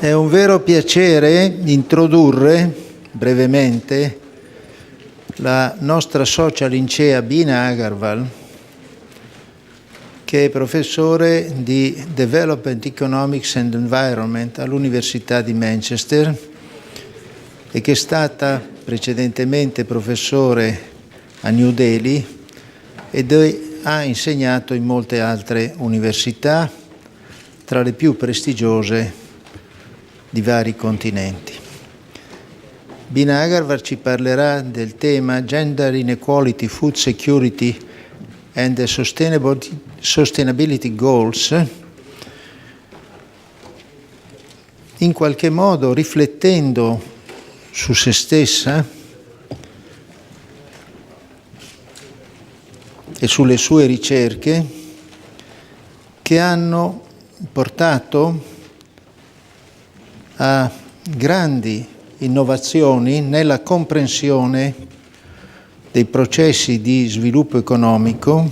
È un vero piacere introdurre brevemente la nostra socia lincea Bina Agarwal, che è professore di Development Economics and Environment all'Università di Manchester e che è stata precedentemente professore a New Delhi ed ha insegnato in molte altre università, tra le più prestigiose di vari continenti. Bina Agarwal ci parlerà del tema Gender Inequality, Food Security and the Sustainability Goals, in qualche modo riflettendo su se stessa e sulle sue ricerche che hanno portato a grandi innovazioni nella comprensione dei processi di sviluppo economico,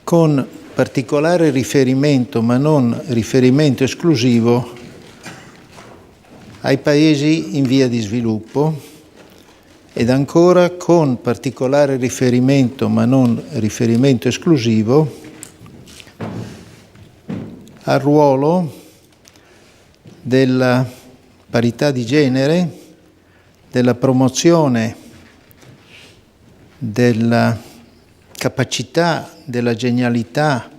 con particolare riferimento, ma non riferimento esclusivo, ai paesi in via di sviluppo ed ancora con particolare riferimento, ma non riferimento esclusivo, al ruolo della parità di genere, della promozione della capacità, della genialità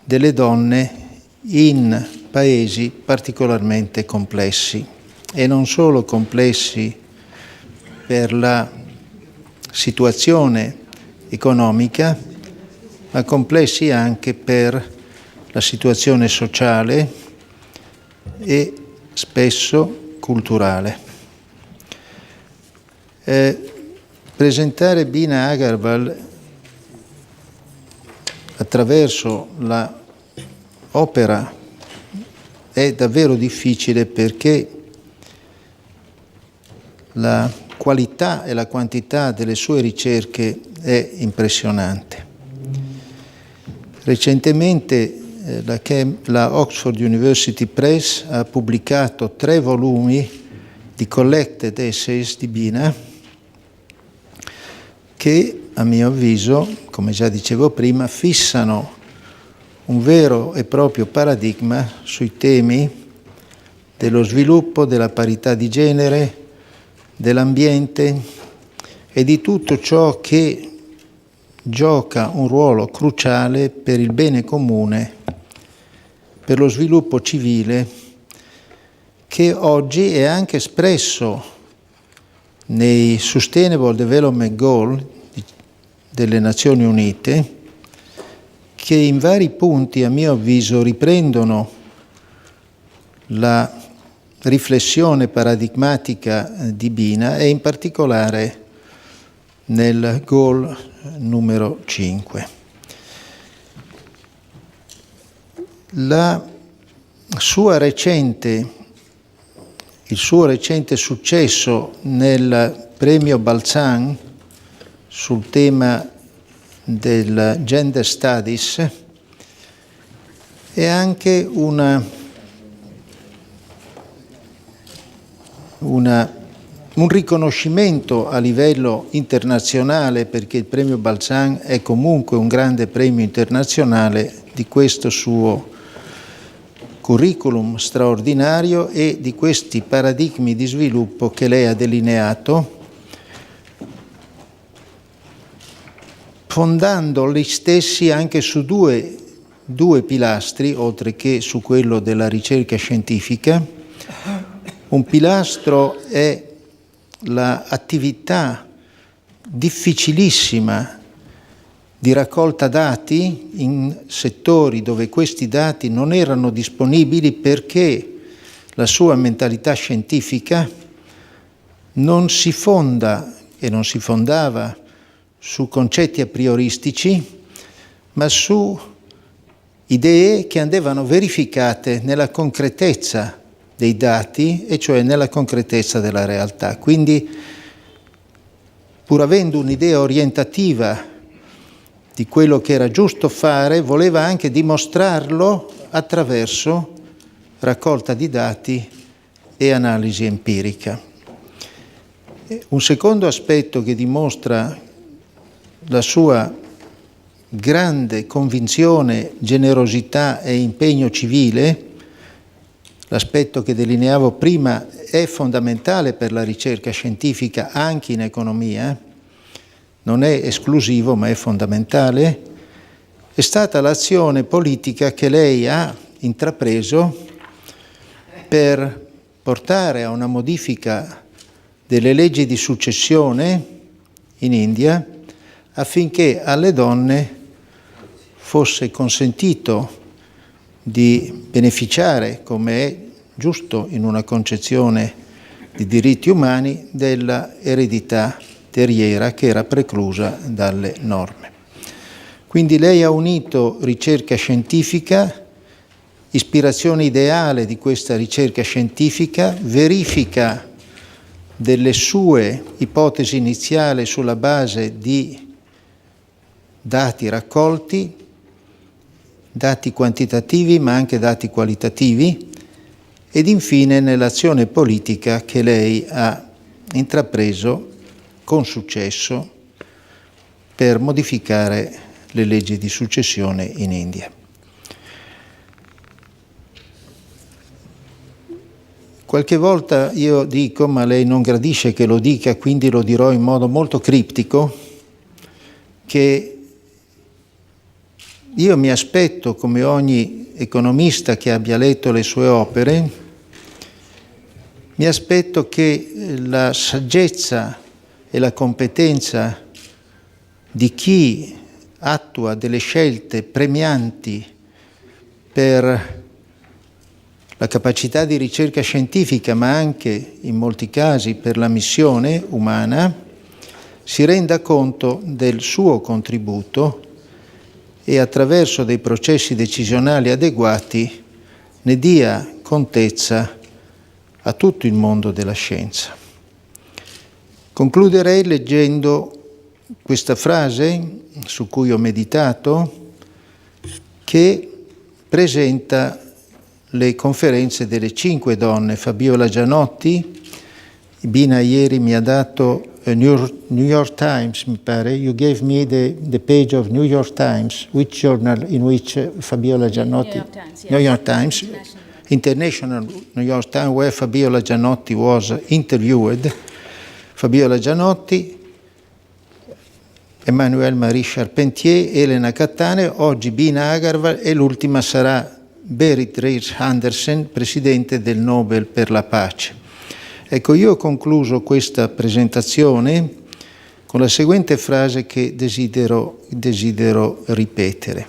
delle donne in paesi particolarmente complessi, e non solo complessi per la situazione economica, ma complessi anche per la situazione sociale e spesso culturale. Presentare Bina Agarwal attraverso la opera è davvero difficile, perché la qualità e la quantità delle sue ricerche è impressionante. Recentemente la Oxford University Press ha pubblicato 3 volumi di collected essays di Bina che, a mio avviso, come già dicevo prima, fissano un vero e proprio paradigma sui temi dello sviluppo, della parità di genere, dell'ambiente e di tutto ciò che gioca un ruolo cruciale per il bene comune, per lo sviluppo civile, che oggi è anche espresso nei Sustainable Development Goal delle Nazioni Unite, che in vari punti, a mio avviso, riprendono la riflessione paradigmatica di Bina, e in particolare nel goal numero 5. Il suo recente successo nel premio Balzan sul tema del Gender Studies è anche un riconoscimento a livello internazionale, perché il premio Balzan è comunque un grande premio internazionale, di questo suo curriculum straordinario e di questi paradigmi di sviluppo che lei ha delineato, fondando gli stessi anche su due pilastri, oltre che su quello della ricerca scientifica. Un pilastro è l'attività difficilissima di raccolta dati in settori dove questi dati non erano disponibili, perché la sua mentalità scientifica non si fonda e non si fondava su concetti a prioristici, ma su idee che andavano verificate nella concretezza dei dati, e cioè nella concretezza della realtà. Quindi, pur avendo un'idea orientativa di quello che era giusto fare, voleva anche dimostrarlo attraverso raccolta di dati e analisi empirica. Un secondo aspetto che dimostra la sua grande convinzione, generosità e impegno civile, l'aspetto che delineavo prima, è fondamentale per la ricerca scientifica anche in economia, non è esclusivo ma è fondamentale, è stata l'azione politica che lei ha intrapreso per portare a una modifica delle leggi di successione in India affinché alle donne fosse consentito di beneficiare, come è giusto in una concezione di diritti umani, della eredità terriera che era preclusa dalle norme. Quindi lei ha unito ricerca scientifica, ispirazione ideale di questa ricerca scientifica, verifica delle sue ipotesi iniziali sulla base di dati raccolti, dati quantitativi ma anche dati qualitativi, ed infine nell'azione politica che lei ha intrapreso con successo per modificare le leggi di successione in India. Qualche volta io dico, ma lei non gradisce che lo dica, quindi lo dirò in modo molto criptico, che io mi aspetto, come ogni economista che abbia letto le sue opere, mi aspetto che la saggezza e la competenza di chi attua delle scelte premianti per la capacità di ricerca scientifica, ma anche in molti casi per la missione umana, si renda conto del suo contributo e attraverso dei processi decisionali adeguati ne dia contezza a tutto il mondo della scienza. Concluderei leggendo questa frase su cui ho meditato, che presenta le conferenze delle 5 donne. Fabiola Gianotti, Bina ieri mi ha dato New York Times, mi pare. You gave me the page of New York Times, which journal in which Fabiola Gianotti... New York Times, yes. New York Times, International New York Times, where Fabiola Gianotti was interviewed. Fabiola Gianotti, Emmanuel Marie Charpentier, Elena Cattane, oggi Bina Agarwal e l'ultima sarà Berit Reiss-Andersen, presidente del Nobel per la pace. Ecco, io ho concluso questa presentazione con la seguente frase che desidero ripetere.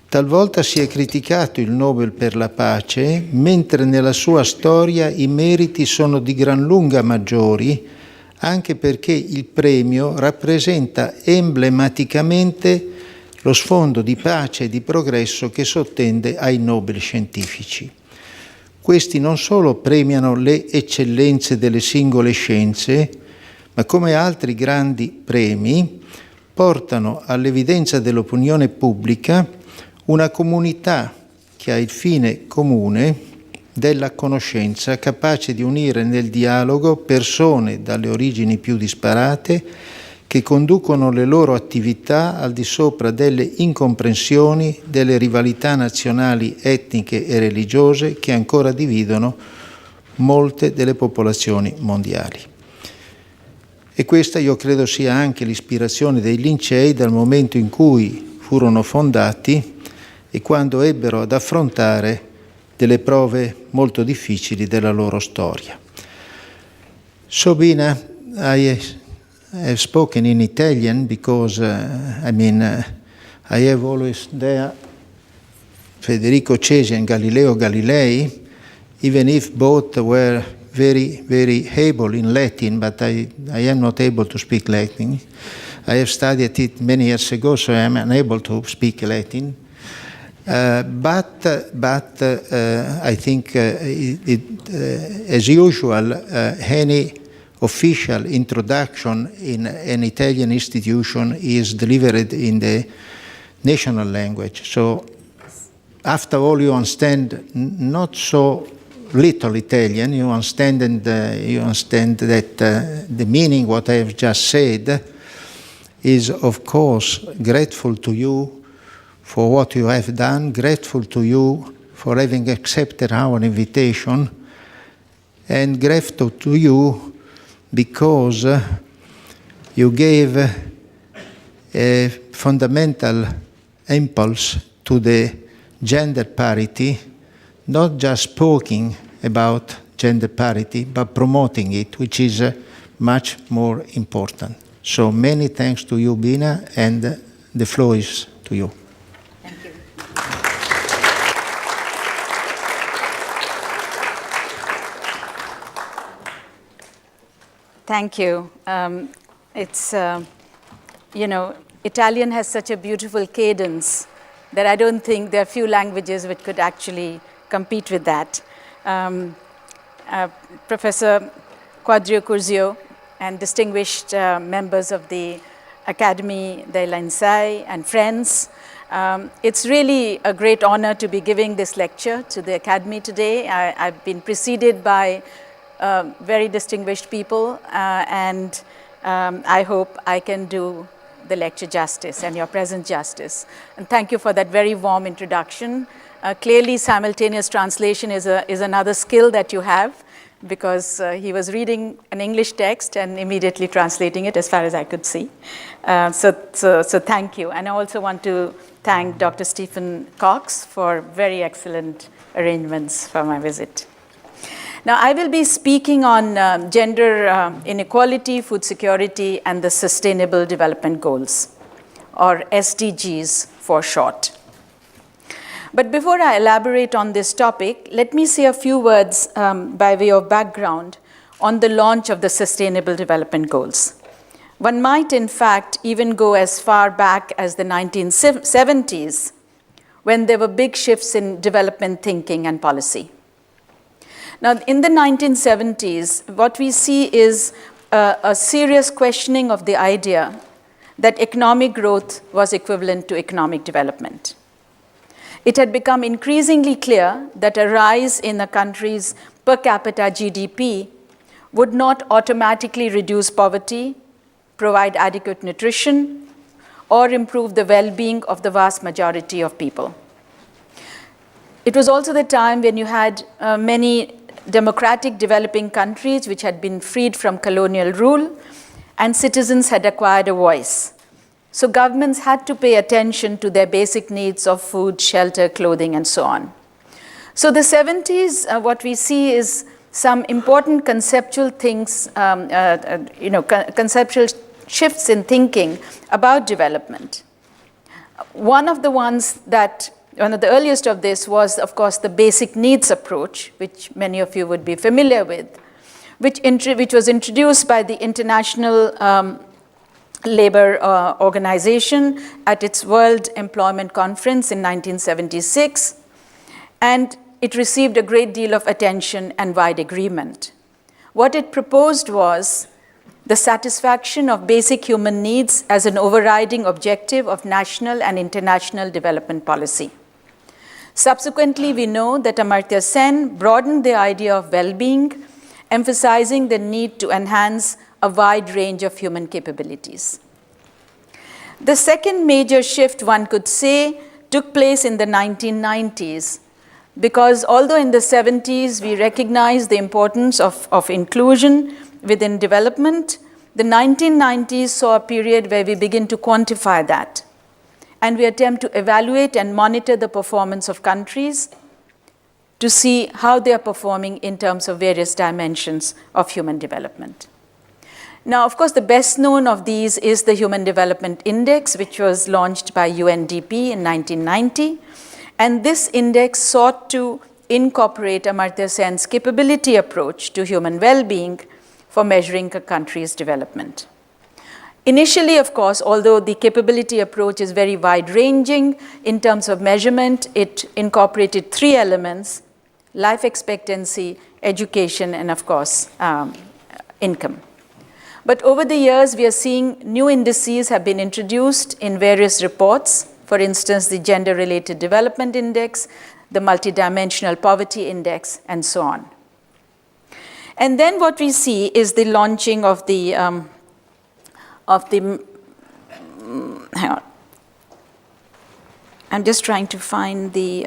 Talvolta si è criticato il Nobel per la pace, mentre nella sua storia i meriti sono di gran lunga maggiori, anche perché il premio rappresenta emblematicamente lo sfondo di pace e di progresso che sottende ai Nobel scientifici. Questi non solo premiano le eccellenze delle singole scienze, ma come altri grandi premi portano all'evidenza dell'opinione pubblica una comunità che ha il fine comune della conoscenza, capace di unire nel dialogo persone dalle origini più disparate che conducono le loro attività al di sopra delle incomprensioni, delle rivalità nazionali, etniche e religiose che ancora dividono molte delle popolazioni mondiali. E questa io credo sia anche l'ispirazione dei Lincei dal momento in cui furono fondati e quando ebbero ad affrontare delle prove molto difficili della loro storia. So Bina, I have spoken in Italian because, I have always there Federico Cesi and Galileo Galilei, even if both were very, very able in Latin, but I am not able to speak Latin. I have studied it many years ago, so I am unable to speak Latin. But I think, as usual, any official introduction in an Italian institution is delivered in the national language. So after all, you understand not so little Italian. You understand, and you understand that the meaning, what I have just said, is of course grateful to you for what you have done, grateful to you for having accepted our invitation, and grateful to you because you gave a fundamental impulse to the gender parity, not just speaking about gender parity, but promoting it, which is much more important. So many thanks to you, Bina, and the floor is to you. Thank you. Thank you. Italian has such a beautiful cadence that I don't think there are few languages which could actually compete with that. Professor Quadrio Curzio and distinguished members of the Accademia dei Lincei and friends, it's really a great honor to be giving this lecture to the Academy today. I've been preceded by very distinguished people, and I hope I can do the lecture justice and your present justice. And thank you for that very warm introduction. Clearly, simultaneous translation is another skill that you have, because he was reading an English text and immediately translating it as far as I could see. So thank you. And I also want to thank Dr. Stephen Cox for very excellent arrangements for my visit. Now, I will be speaking on gender inequality, food security, and the Sustainable Development Goals, or SDGs for short. But before I elaborate on this topic, let me say a few words by way of background on the launch of the Sustainable Development Goals. One might, in fact, even go as far back as the 1970s, when there were big shifts in development thinking and policy. Now, in the 1970s, what we see is a serious questioning of the idea that economic growth was equivalent to economic development. It had become increasingly clear that a rise in a country's per capita GDP would not automatically reduce poverty, provide adequate nutrition, or improve the well-being of the vast majority of people. It was also the time when you had many democratic developing countries which had been freed from colonial rule, and citizens had acquired a voice. So governments had to pay attention to their basic needs of food, shelter, clothing, and so on. So the 70s, what we see is some important conceptual things, conceptual shifts in thinking about development. One of the earliest of this was, of course, the basic needs approach, which many of you would be familiar with, which was introduced by the International Labor Organization at its World Employment Conference in 1976, and it received a great deal of attention and wide agreement. What it proposed was the satisfaction of basic human needs as an overriding objective of national and international development policy. Subsequently, we know that Amartya Sen broadened the idea of well-being, emphasizing the need to enhance a wide range of human capabilities. The second major shift, one could say, took place in the 1990s, because although in the 70s we recognized the importance of inclusion within development, the 1990s saw a period where we begin to quantify that, and we attempt to evaluate and monitor the performance of countries to see how they are performing in terms of various dimensions of human development. Now, of course, the best known of these is the Human Development Index, which was launched by UNDP in 1990. And this index sought to incorporate Amartya Sen's capability approach to human well-being for measuring a country's development. Initially, of course, although the capability approach is very wide-ranging in terms of measurement, it incorporated three elements: life expectancy, education, and of course, income. But over the years, we are seeing new indices have been introduced in various reports For instance, the Gender-Related Development Index, the Multidimensional Poverty Index, and so on. And then what we see is the launching of the hang on. I'm just trying to find the,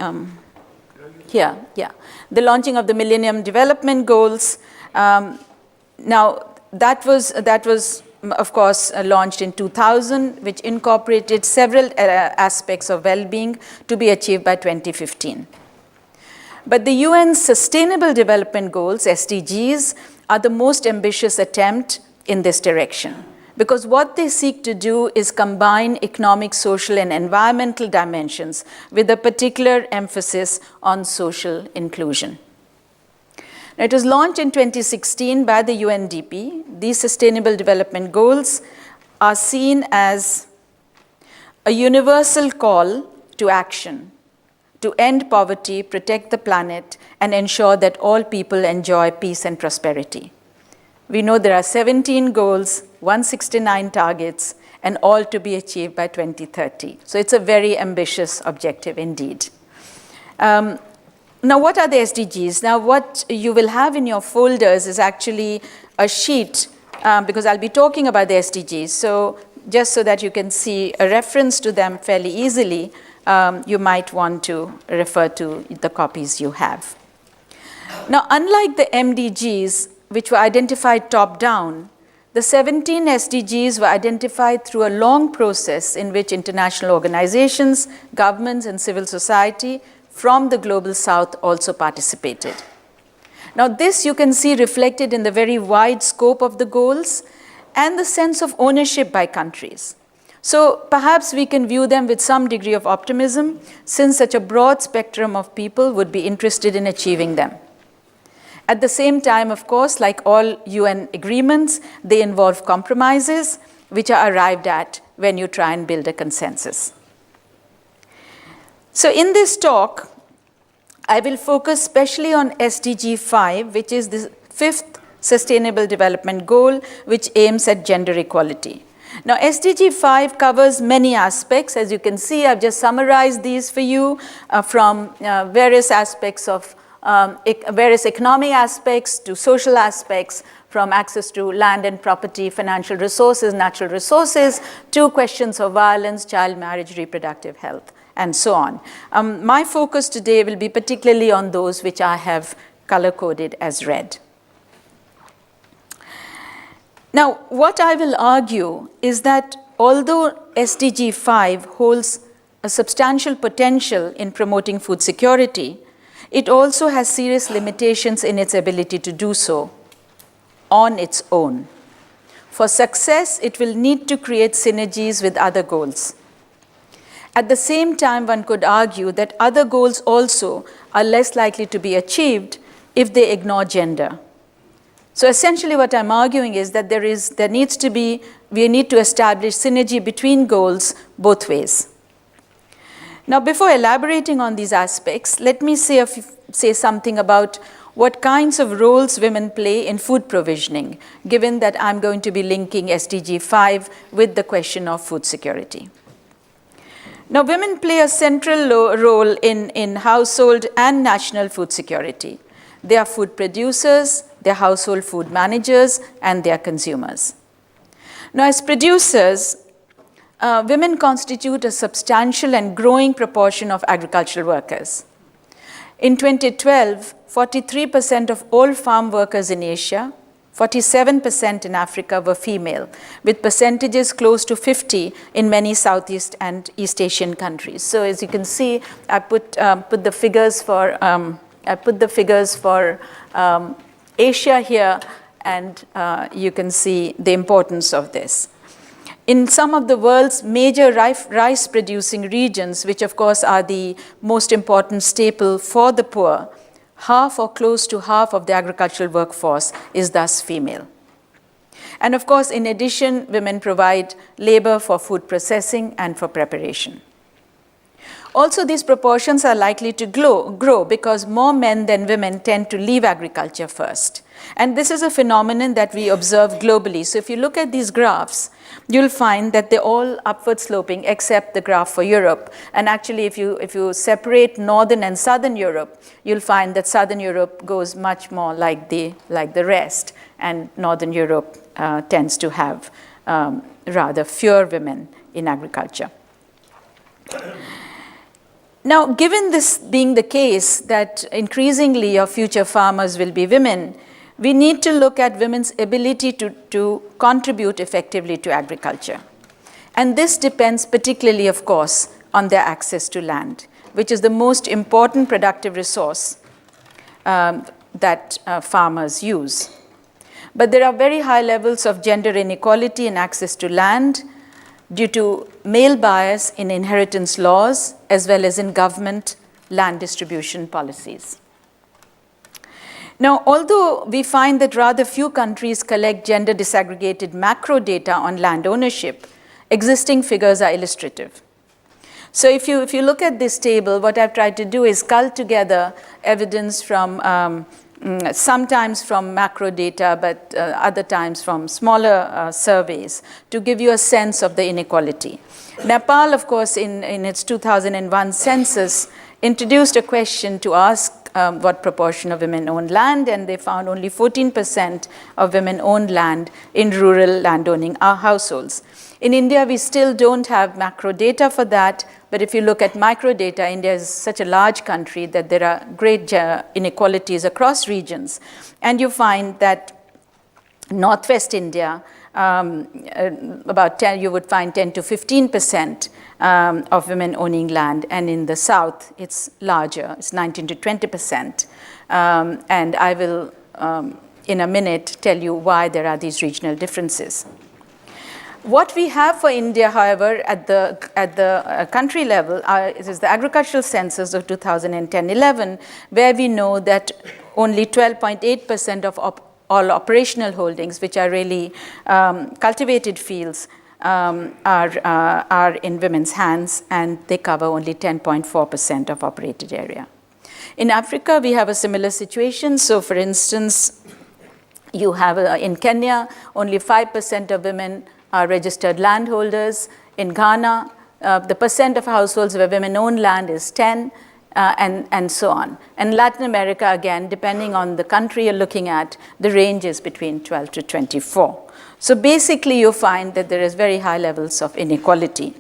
the launching of the Millennium Development Goals. Now, that was, of course, launched in 2000, which incorporated several aspects of well-being to be achieved by 2015. But the UN's Sustainable Development Goals, SDGs, are the most ambitious attempt in this direction, because what they seek to do is combine economic, social, and environmental dimensions with a particular emphasis on social inclusion. Now, it was launched in 2016 by the UNDP. These Sustainable Development Goals are seen as a universal call to action to end poverty, protect the planet, and ensure that all people enjoy peace and prosperity. We know there are 17 goals, 169 targets, and all to be achieved by 2030. So it's a very ambitious objective indeed. Now, what are the SDGs? Now, what you will have in your folders is actually a sheet, because I'll be talking about the SDGs. So just so that you can see a reference to them fairly easily, you might want to refer to the copies you have. Now, unlike the MDGs, which were identified top-down, the 17 SDGs were identified through a long process in which international organizations, governments, and civil society from the Global South also participated. Now, this you can see reflected in the very wide scope of the goals and the sense of ownership by countries. So perhaps we can view them with some degree of optimism, since such a broad spectrum of people would be interested in achieving them. At the same time, of course, like all UN agreements, they involve compromises, which are arrived at when you try and build a consensus. So in this talk, I will focus especially on SDG 5, which is the 5th Sustainable Development Goal, which aims at gender equality. Now, SDG 5 covers many aspects. As you can see, I've just summarized these for you from various aspects of various economic aspects to social aspects, from access to land and property, financial resources, natural resources, to questions of violence, child marriage, reproductive health, and so on. My focus today will be particularly on those which I have color-coded as red. Now, what I will argue is that although SDG 5 holds a substantial potential in promoting food security, it also has serious limitations in its ability to do so on its own. For success, it will need to create synergies with other goals. At the same time, one could argue that other goals also are less likely to be achieved if they ignore gender. So essentially what I'm arguing is that we need to establish synergy between goals both ways. Now, before elaborating on these aspects, let me say something about what kinds of roles women play in food provisioning, given that I'm going to be linking SDG 5 with the question of food security. Now, women play a central role in household and national food security. They are food producers, they are household food managers, and they are consumers. Now, as producers, women constitute a substantial and growing proportion of agricultural workers. In 2012, 43% of all farm workers in Asia, 47% in Africa were female, with percentages close to 50 in many Southeast and East Asian countries. So as you can see, I put the figures for Asia here, and you can see the importance of this. In some of the world's major rice-producing regions, which of course are the most important staple for the poor, half or close to half of the agricultural workforce is thus female. And of course, in addition, women provide labor for food processing and for preparation. Also, these proportions are likely to grow because more men than women tend to leave agriculture first. And this is a phenomenon that we observe globally. So if you look at these graphs, you'll find that they're all upward sloping except the graph for Europe. And actually, if you separate Northern and Southern Europe, you'll find that Southern Europe goes much more like the rest, and Northern Europe tends to have rather fewer women in agriculture. Now, given this being the case, that increasingly your future farmers will be women, we need to look at women's ability to contribute effectively to agriculture. And this depends particularly, of course, on their access to land, which is the most important productive resource that farmers use. But there are very high levels of gender inequality in access to land due to male bias in inheritance laws as well as in government land distribution policies. Now, although we find that rather few countries collect gender disaggregated macro data on land ownership, existing figures are illustrative. So if you look at this table, what I've tried to do is cull together evidence from sometimes from macro data, but other times from smaller surveys to give you a sense of the inequality. Nepal, of course, in its 2001 census, introduced a question to ask what proportion of women own land, and they found only 14% of women owned land in rural landowning households. In India, we still don't have macro data for that, but if you look at micro data, India is such a large country that there are great inequalities across regions. And you find that Northwest India, you would find 10 to 15% of women owning land, and in the South, it's larger, it's 19 to 20%. And I will, in a minute, tell you why there are these regional differences. What we have for India, however, at the country level is the agricultural census of 2010-11, where we know that only 12.8% of all operational holdings, which are really cultivated fields, are in women's hands, and they cover only 10.4% of operated area. In Africa, we have a similar situation. So, for instance, you have in Kenya, only 5% of women are registered landholders. In Ghana, the percent of households where women own land is 10, and so on. And Latin America, again, depending on the country you're looking at, the range is between 12 to 24. So basically, you find that there is very high levels of inequality.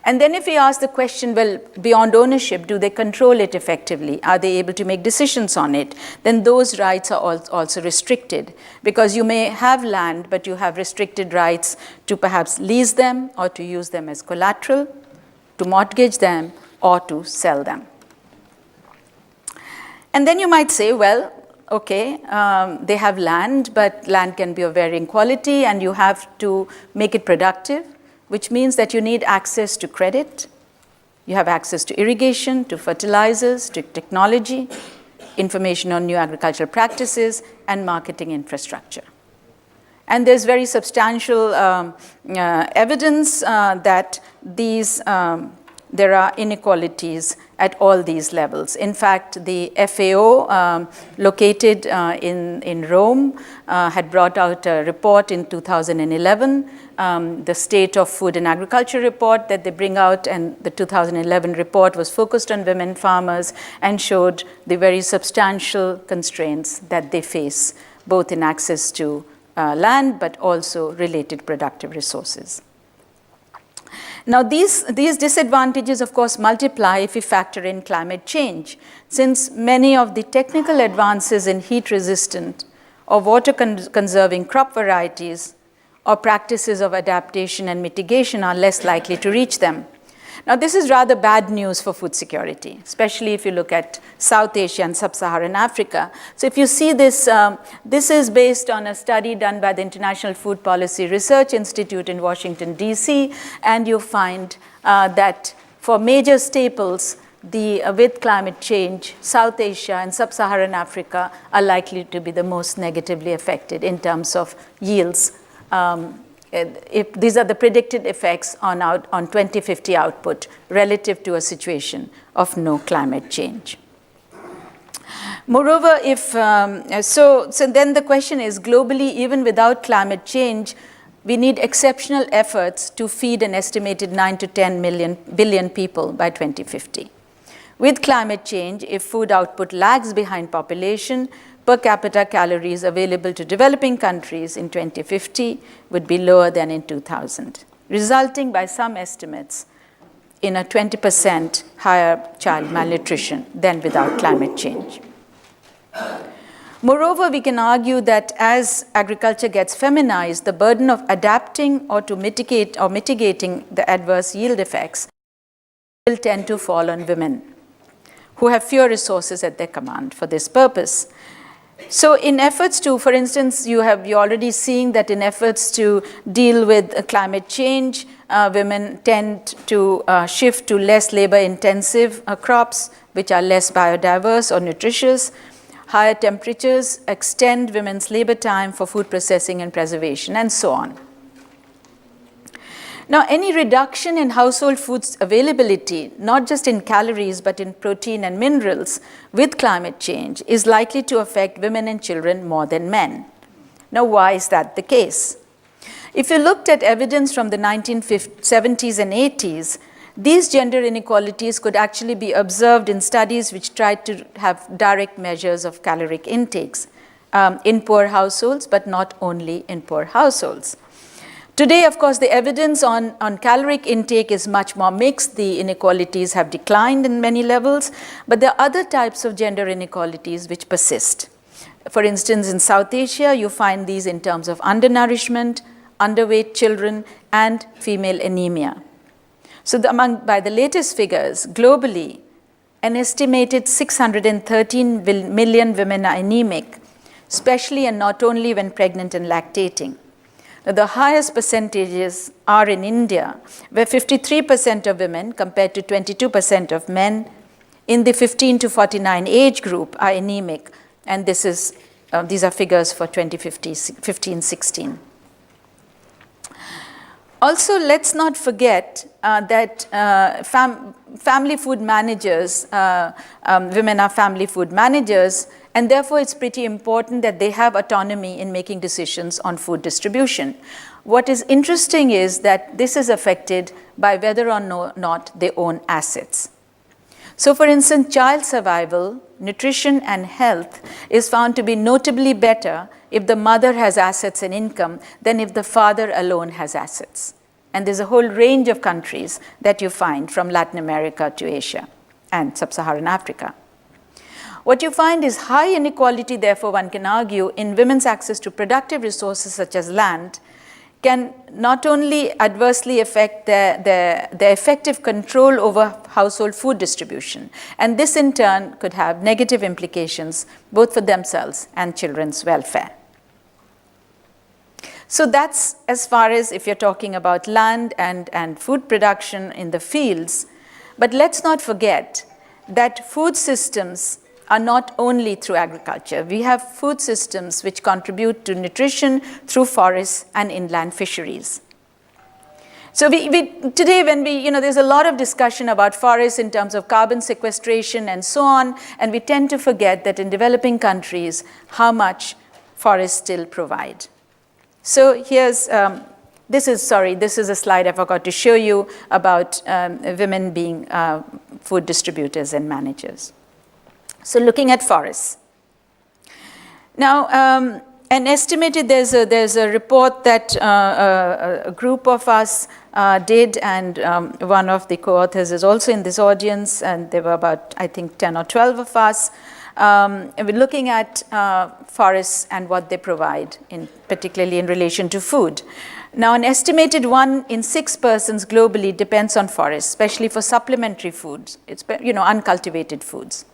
And then if we ask the question, well, beyond ownership, do they control it effectively? Are they able to make decisions on it? Then those rights are also restricted, because you may have land, but you have restricted rights to perhaps lease them or to use them as collateral, to mortgage them, or to sell them. And then you might say, well, okay, they have land, but land can be of varying quality, and you have to make it productive, which means that you need access to credit, you have access to irrigation, to fertilizers, to technology, information on new agricultural practices, and marketing infrastructure. And there's very substantial evidence that there are inequalities at all these levels. In fact, the FAO, located in Rome, had brought out a report in 2011, the State of Food and Agriculture report that they bring out, and the 2011 report was focused on women farmers and showed the very substantial constraints that they face, both in access to land, but also related productive resources. Now, these disadvantages, of course, multiply if we factor in climate change, since many of the technical advances in heat-resistant or water-conserving crop varieties or practices of adaptation and mitigation are less likely to reach them. Now, this is rather bad news for food security, especially if you look at South Asia and Sub-Saharan Africa. So if you see this, this is based on a study done by the International Food Policy Research Institute in Washington, D.C., and you find that for major staples, with climate change, South Asia and Sub-Saharan Africa are likely to be the most negatively affected in terms of yields if these are the predicted effects on 2050 output relative to a situation of no climate change. Moreover, so then the question is, globally, even without climate change, we need exceptional efforts to feed an estimated 9 to 10 billion people by 2050. With climate change, if food output lags behind population, per capita calories available to developing countries in 2050 would be lower than in 2000, resulting by some estimates in a 20% higher child malnutrition than without climate change. Moreover, we can argue that as agriculture gets feminized, the burden of adapting or mitigating the adverse yield effects will tend to fall on women, who have fewer resources at their command for this purpose. So in efforts to, for instance, you're already seeing that in efforts to deal with climate change, women tend to shift to less labor-intensive crops, which are less biodiverse or nutritious. Higher temperatures extend women's labor time for food processing and preservation, and so on. Now, any reduction in household foods availability, not just in calories, but in protein and minerals with climate change, is likely to affect women and children more than men. Now, why is that the case? If you looked at evidence from the 1970s and 80s, these gender inequalities could actually be observed in studies which tried to have direct measures of caloric intakes in poor households, but not only in poor households. Today, of course, the evidence on caloric intake is much more mixed. The inequalities have declined in many levels, but there are other types of gender inequalities which persist. For instance, in South Asia, you find these in terms of undernourishment, underweight children, and female anemia. So by the latest figures, globally, an estimated 613 million women are anemic, especially and not only when pregnant and lactating. Now, the highest percentages are in India, where 53% of women, compared to 22% of men, in the 15 to 49 age group are anemic, and these are figures for 2015-16. Also, let's not forget that family food managers, women are family food managers, and therefore it's pretty important that they have autonomy in making decisions on food distribution. What is interesting is that this is affected by whether or not they own assets. So for instance, child survival, nutrition, and health is found to be notably better if the mother has assets and income than if the father alone has assets. And there's a whole range of countries that you find from Latin America to Asia and sub-Saharan Africa. What you find is high inequality, therefore, one can argue, in women's access to productive resources such as land can not only adversely affect their effective control over household food distribution, and this in turn could have negative implications both for themselves and children's welfare. So that's as far as if you're talking about land and food production in the fields. But let's not forget that food systems are not only through agriculture. We have food systems which contribute to nutrition through forests and inland fisheries. So today when there's a lot of discussion about forests in terms of carbon sequestration and so on, and we tend to forget that in developing countries, how much forests still provide. So here's, this is a slide I forgot to show you about women being food distributors and managers. So looking at forests. Now, an estimated, there's a report that a group of us did, and one of the co-authors is also in this audience, and there were about, I think, 10 or 12 of us. And we're looking at forests and what they provide, particularly in relation to food. Now, an estimated 1 in 6 persons globally depends on forests, especially for supplementary foods, uncultivated foods.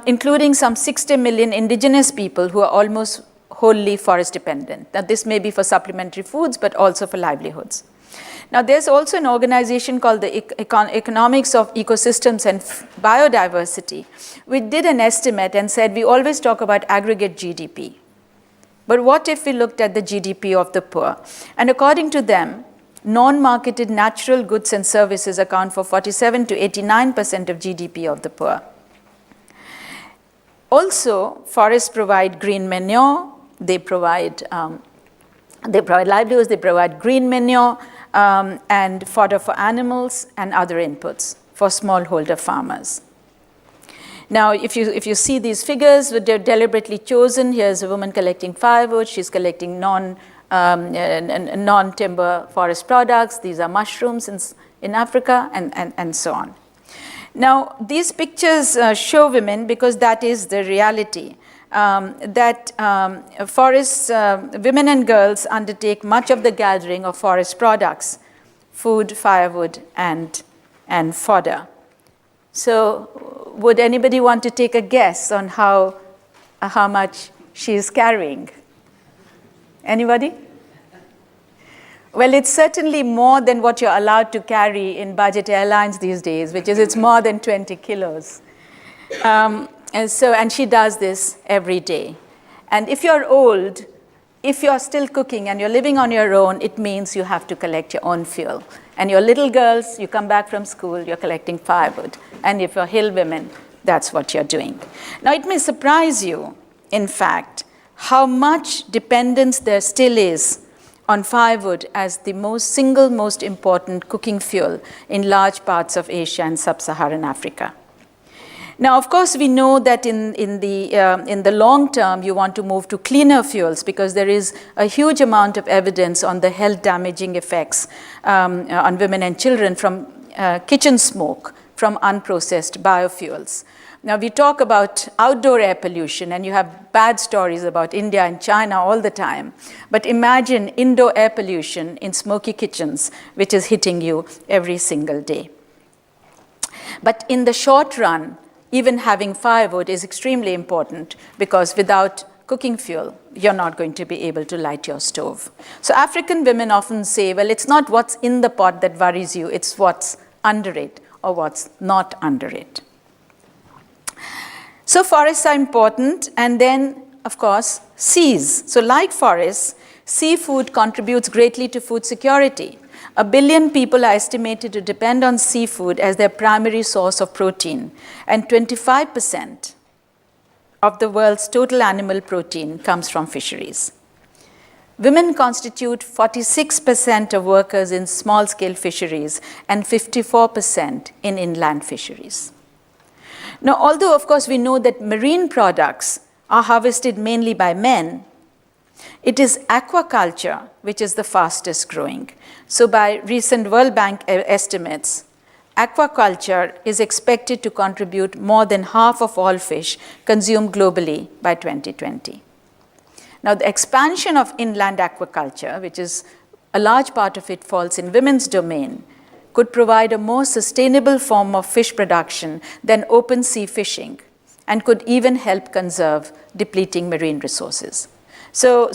Including some 60 million indigenous people who are almost wholly forest dependent. Now, this may be for supplementary foods, but also for livelihoods. Now, there's also an organization called the Economics of Ecosystems and Biodiversity, which did an estimate and said we always talk about aggregate GDP. But what if we looked at the GDP of the poor? And according to them, non-marketed natural goods and services account for 47 to 89% of GDP of the poor. Also, forests provide green manure, they provide livelihoods, they provide green manure and fodder for animals and other inputs for smallholder farmers. Now, if you see these figures, they're deliberately chosen. Here's a woman collecting firewood. She's collecting non-timber forest products. These are mushrooms in Africa, and so on. Now, these pictures show women, because that is the reality, that forests, women and girls undertake much of the gathering of forest products, food, firewood, and fodder. So would anybody want to take a guess on how much she is carrying? Anybody? Well, it's certainly more than what you're allowed to carry in budget airlines these days, which is it's more than 20 kilos. And she does this every day. And if you're old, if you're still cooking and you're living on your own, it means you have to collect your own fuel. And your little girls, you come back from school, you're collecting firewood. And if you're hill women, that's what you're doing. Now, it may surprise you, in fact, how much dependence there still is on firewood as the single most important cooking fuel in large parts of Asia and sub-Saharan Africa. Now, of course, we know that in the long term, you want to move to cleaner fuels because there is a huge amount of evidence on the health-damaging effects on women and children from kitchen smoke from unprocessed biofuels. Now, we talk about outdoor air pollution, and you have bad stories about India and China all the time. But imagine indoor air pollution in smoky kitchens, which is hitting you every single day. But in the short run, even having firewood is extremely important because without cooking fuel, you're not going to be able to light your stove. So African women often say, well, it's not what's in the pot that worries you, it's what's under it or what's not under it. So forests are important, and then, of course, seas. So like forests, seafood contributes greatly to food security. 1 billion people are estimated to depend on seafood as their primary source of protein, and 25% of the world's total animal protein comes from fisheries. Women constitute 46% of workers in small-scale fisheries and 54% in inland fisheries. Now, although, of course, we know that marine products are harvested mainly by men, it is aquaculture which is the fastest growing. So by recent World Bank estimates, aquaculture is expected to contribute more than half of all fish consumed globally by 2020. Now, the expansion of inland aquaculture, which is a large part of it falls in women's domain, could provide a more sustainable form of fish production than open sea fishing and could even help conserve depleting marine resources. So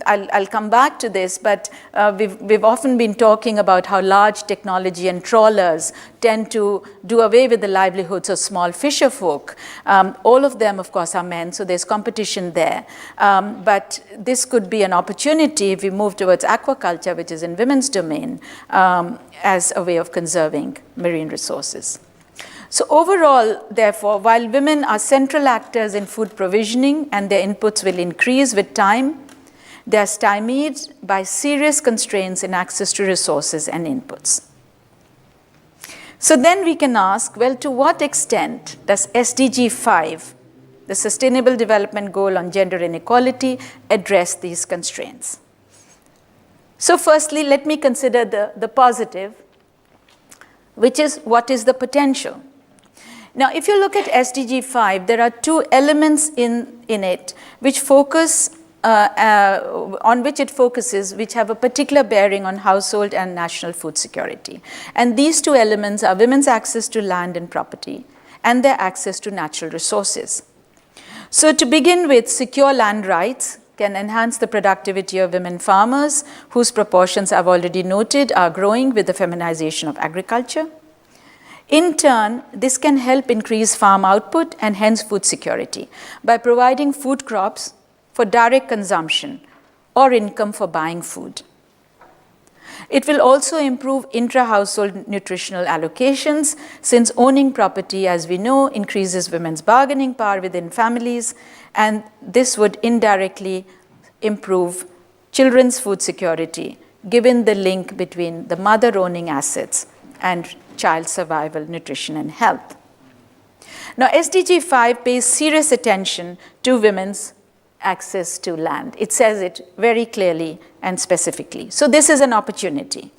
I'll come back to this, but we've often been talking about how large technology and trawlers tend to do away with the livelihoods of small fisher folk. All of them, of course, are men, so there's competition there. But this could be an opportunity if we move towards aquaculture, which is in women's domain, as a way of conserving marine resources. So overall, therefore, while women are central actors in food provisioning and their inputs will increase with time, they are stymied by serious constraints in access to resources and inputs. So then we can ask, well, to what extent does SDG 5, the Sustainable Development Goal on Gender Inequality, address these constraints? So firstly, let me consider the positive, which is what is the potential? Now, if you look at SDG 5, there are two elements in it which focus, on which it focuses, which have a particular bearing on household and national food security. And these two elements are women's access to land and property and their access to natural resources. So to begin with, secure land rights can enhance the productivity of women farmers, whose proportions I've already noted are growing with the feminization of agriculture. In turn, this can help increase farm output and hence food security by providing food crops for direct consumption or income for buying food. It will also improve intra-household nutritional allocations, since owning property, as we know, increases women's bargaining power within families, and this would indirectly improve children's food security, given the link between the mother owning assets and child survival, nutrition, and health. Now, SDG 5 pays serious attention to women's access to land. It says it very clearly and specifically. So this is an opportunity.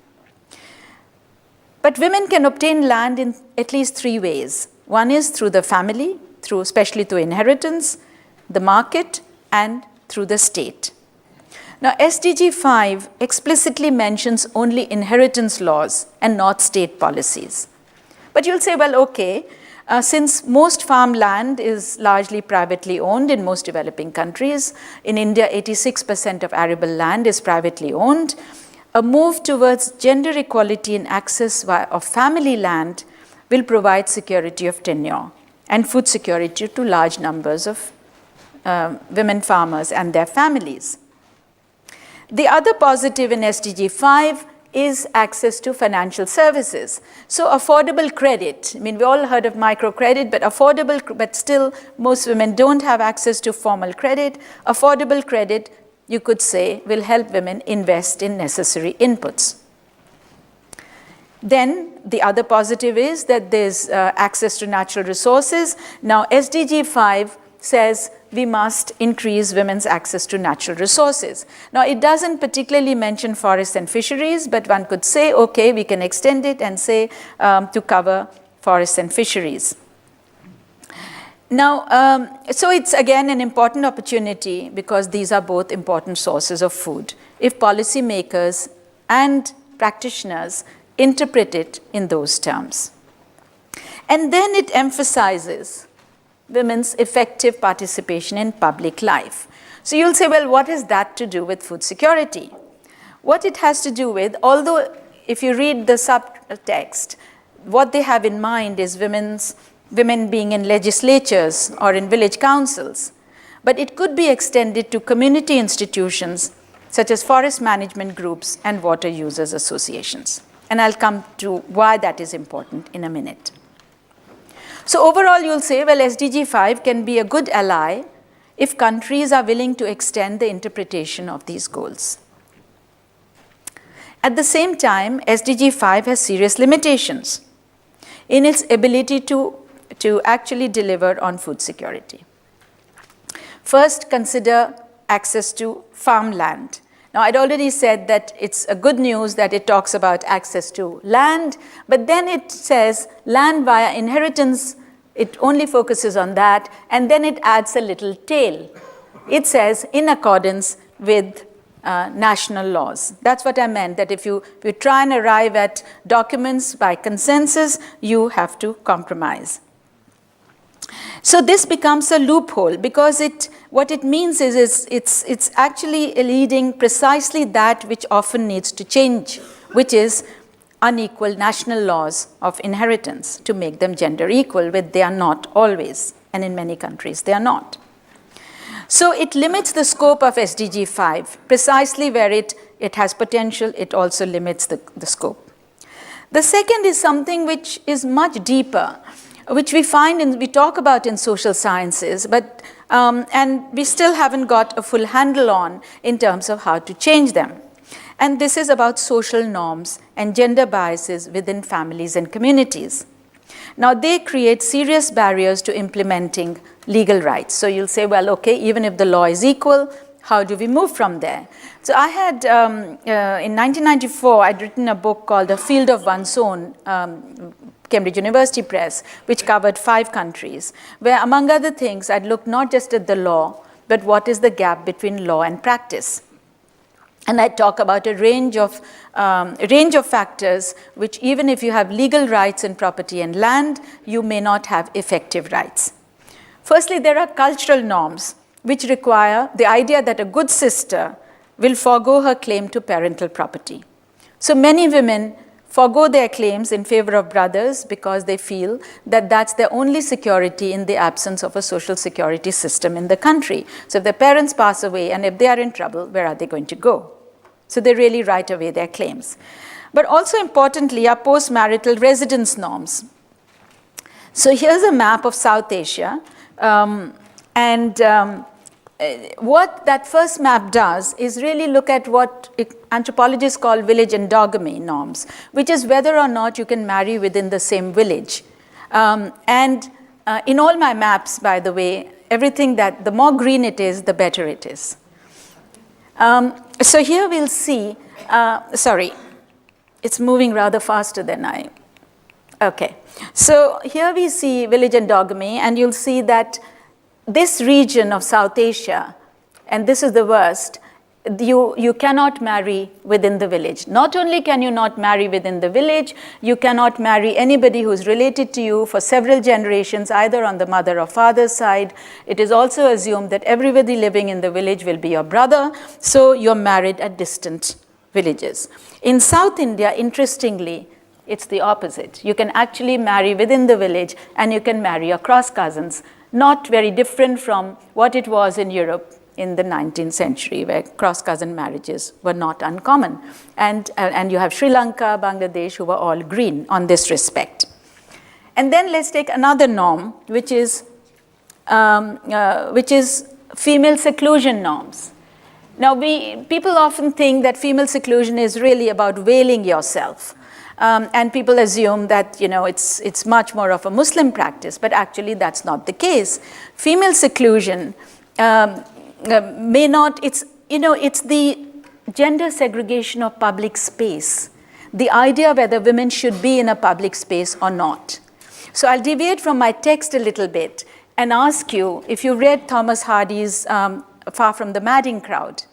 But women can obtain land in at least 3 ways. One is through the family, especially through inheritance, the market, and through the state. Now, SDG 5 explicitly mentions only inheritance laws and not state policies. But you'll say, well, okay, since most farmland is largely privately owned in most developing countries, in India, 86% of arable land is privately owned, a move towards gender equality in access of family land will provide security of tenure and food security to large numbers of women farmers and their families. The other positive in SDG 5 is access to financial services. So affordable credit, I mean, we all heard of microcredit, but still most women don't have access to formal credit. Affordable credit, you could say, will help women invest in necessary inputs. Then the other positive is that there's access to natural resources. Now, SDG 5 says we must increase women's access to natural resources. Now, it doesn't particularly mention forests and fisheries, but one could say, okay, we can extend it and say to cover forests and fisheries. Now, so it's again an important opportunity because these are both important sources of food, if policymakers and practitioners interpret it in those terms. And then it emphasizes women's effective participation in public life. So you'll say, well, what has that to do with food security? What it has to do with, although if you read the subtext, what they have in mind is women being in legislatures or in village councils, but it could be extended to community institutions such as forest management groups and water users associations. And I'll come to why that is important in a minute. So overall, you'll say, well, SDG 5 can be a good ally if countries are willing to extend the interpretation of these goals. At the same time, SDG 5 has serious limitations in its ability to actually deliver on food security. First, consider access to farmland. Now, I'd already said that it's a good news that it talks about access to land, but then it says land via inheritance, it only focuses on that, and then it adds a little tail. It says in accordance with national laws. That's what I meant, that if you try and arrive at documents by consensus, you have to compromise. So this becomes a loophole because what it means is it's actually leading precisely that which often needs to change, which is unequal national laws of inheritance to make them gender equal, which they are not always, and in many countries they are not. So it limits the scope of SDG 5, precisely where it has potential, it also limits the scope. The second is something which is much deeper, which we talk about in social sciences, but and we still haven't got a full handle on in terms of how to change them. And this is about social norms and gender biases within families and communities. Now, they create serious barriers to implementing legal rights. So you'll say, well, okay, even if the law is equal, how do we move from there? So I had, in 1994, I'd written a book called A Field of One's Own, Cambridge University Press, which covered 5 countries, where among other things, I'd looked not just at the law, but what is the gap between law and practice. And I talk about a range of factors which, even if you have legal rights in property and land, you may not have effective rights. Firstly, there are cultural norms which require the idea that a good sister will forego her claim to parental property. So many women forgo their claims in favor of brothers because they feel that that's their only security in the absence of a social security system in the country. So if their parents pass away and if they are in trouble, where are they going to go? So they really write away their claims. But also importantly are post-marital residence norms. So here's a map of South Asia, what that first map does is really look at what anthropologists call village endogamy norms, which is whether or not you can marry within the same village. In all my maps, by the way, everything that the more green it is, the better it is. So here we'll see, sorry, it's moving rather faster than I, okay. So here we see village endogamy, and you'll see that this region of South Asia, and this is the worst, you cannot marry within the village. Not only can you not marry within the village, you cannot marry anybody who's related to you for several generations, either on the mother or father's side. It is also assumed that everybody living in the village will be your brother, so you're married at distant villages. In South India, interestingly, it's the opposite. You can actually marry within the village, and you can marry across cousins. Not very different from what it was in Europe in the 19th century, where cross-cousin marriages were not uncommon. And you have Sri Lanka, Bangladesh, who were all green on this respect. And then let's take another norm, which is female seclusion norms. Now, people often think that female seclusion is really about veiling yourself. And people assume that it's much more of a Muslim practice, but actually that's not the case. Female seclusion may not. It's the gender segregation of public space, the idea whether women should be in a public space or not. So I'll deviate from my text a little bit and ask you if you read Thomas Hardy's Far from the Madding Crowd.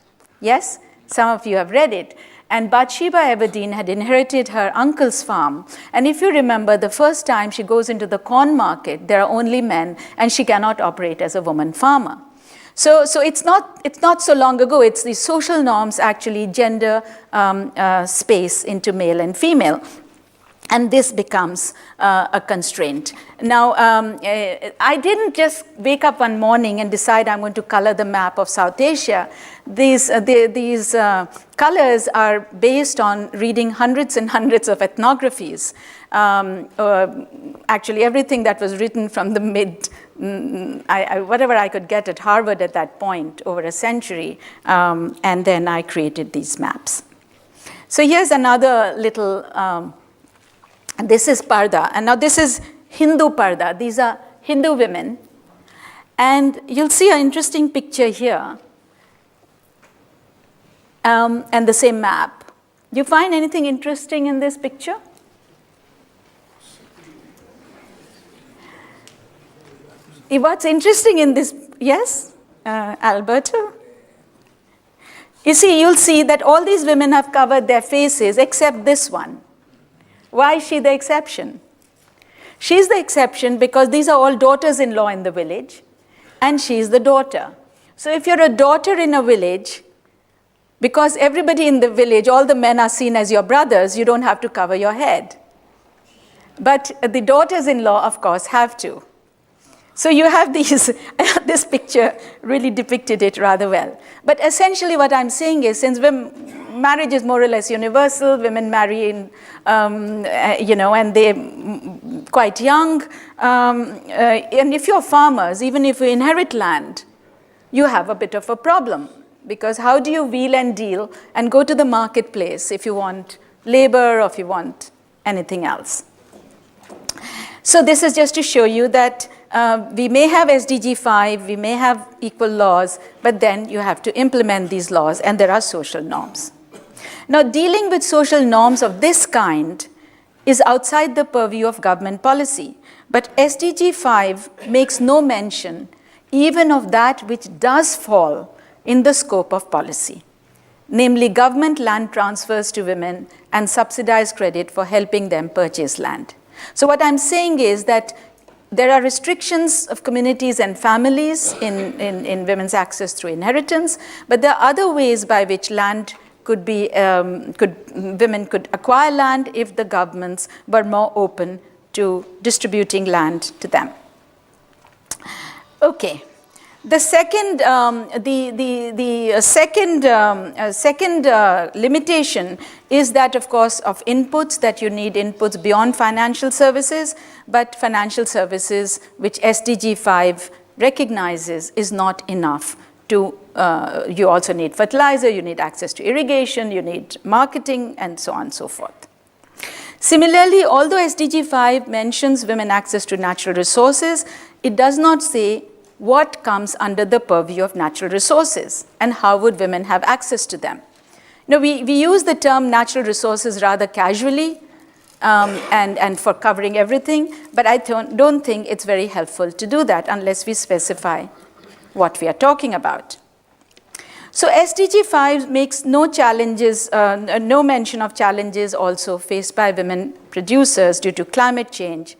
Yes, some of you have read it. And Bathsheba Everdeen had inherited her uncle's farm. And if you remember, the first time she goes into the corn market, there are only men, and she cannot operate as a woman farmer. So it's not so long ago. It's the social norms actually gender space into male and female. And this becomes a constraint. Now, I didn't just wake up one morning and decide I'm going to color the map of South Asia. These colors are based on reading hundreds and hundreds of ethnographies. Actually, everything that was written from the whatever I could get at Harvard at that point over a century, and then I created these maps. So here's another little. And this is PURDAH, and now this is Hindu PURDAH. These are Hindu women. And you'll see an interesting picture here, and the same map. Do you find anything interesting in this picture? What's interesting in this, yes, Alberto? You see, you'll see that all these women have covered their faces except this one. Why is she the exception? She's the exception because these are all daughters-in-law in the village, and she's the daughter. So if you're a daughter in a village, because everybody in the village, all the men are seen as your brothers, you don't have to cover your head. But the daughters-in-law, of course, have to. So you have these, this picture really depicted it rather well. But essentially what I'm saying is, since marriage is more or less universal, women marry in, and they're quite young. And if you're farmers, even if you inherit land, you have a bit of a problem. Because how do you wheel and deal and go to the marketplace if you want labor or if you want anything else? So this is just to show you that we may have SDG 5, we may have equal laws, but then you have to implement these laws, and there are social norms. Now, dealing with social norms of this kind is outside the purview of government policy, but SDG 5 makes no mention even of that which does fall in the scope of policy, namely government land transfers to women and subsidized credit for helping them purchase land. So what I'm saying is that there are restrictions of communities and families in women's access through inheritance, but there are other ways by which land women could acquire land if the governments were more open to distributing land to them. Okay. The second, second limitation is that, of course, of inputs, that you need inputs beyond financial services, but financial services, which SDG 5 recognizes, is not enough to, you also need fertilizer, you need access to irrigation, you need marketing, and so on and so forth. Similarly, although SDG 5 mentions women access to natural resources, it does not say what comes under the purview of natural resources and how would women have access to them. Now, we use the term natural resources rather casually and for covering everything, but I don't think it's very helpful to do that unless we specify what we are talking about. So SDG 5 makes no challenges, no mention of challenges also faced by women producers due to climate change,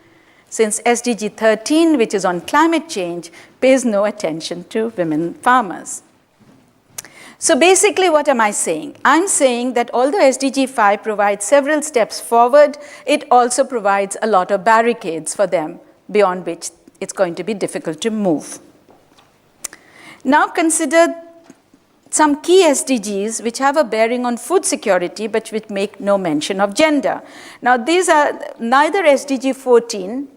since SDG 13, which is on climate change, pays no attention to women farmers. So basically, what am I saying? I'm saying that although SDG 5 provides several steps forward, it also provides a lot of barricades for them, beyond which it's going to be difficult to move. Now consider some key SDGs which have a bearing on food security, but which make no mention of gender. Now, these are neither SDG 14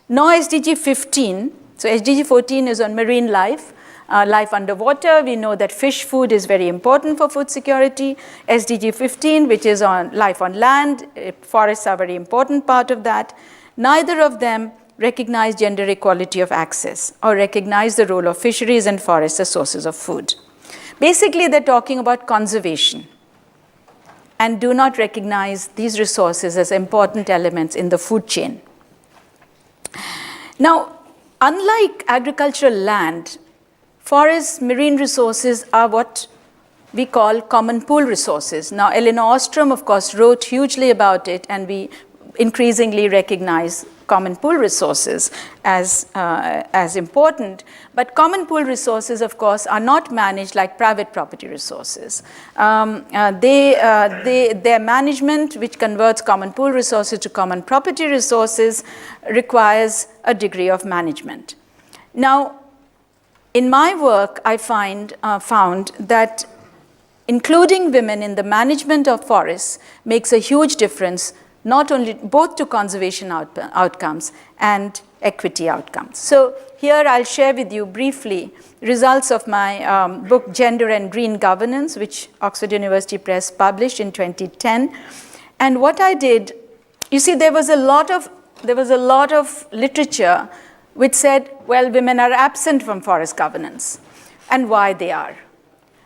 nor SDG 15. So SDG 14 is on marine life, life underwater. We know that fish food is very important for food security. SDG 15, which is on life on land, forests are a very important part of that. Neither of them recognize gender equality of access or recognize the role of fisheries and forests as sources of food. Basically, they're talking about conservation and do not recognize these resources as important elements in the food chain. Now, unlike agricultural land, forests, marine resources are what we call common pool resources. Now, Elinor Ostrom, of course, wrote hugely about it, and we increasingly recognize common pool resources as important. But common pool resources, of course, are not managed like private property resources. Their management, which converts common pool resources to common property resources, requires a degree of management. Now, in my work, I found that including women in the management of forests makes a huge difference, not only both to conservation outcomes and equity outcomes. So here I'll share with you briefly results of my book, Gender and Green Governance, which Oxford University Press published in 2010. And what I did, you see, there was a lot of literature which said, well, women are absent from forest governance, and why they are.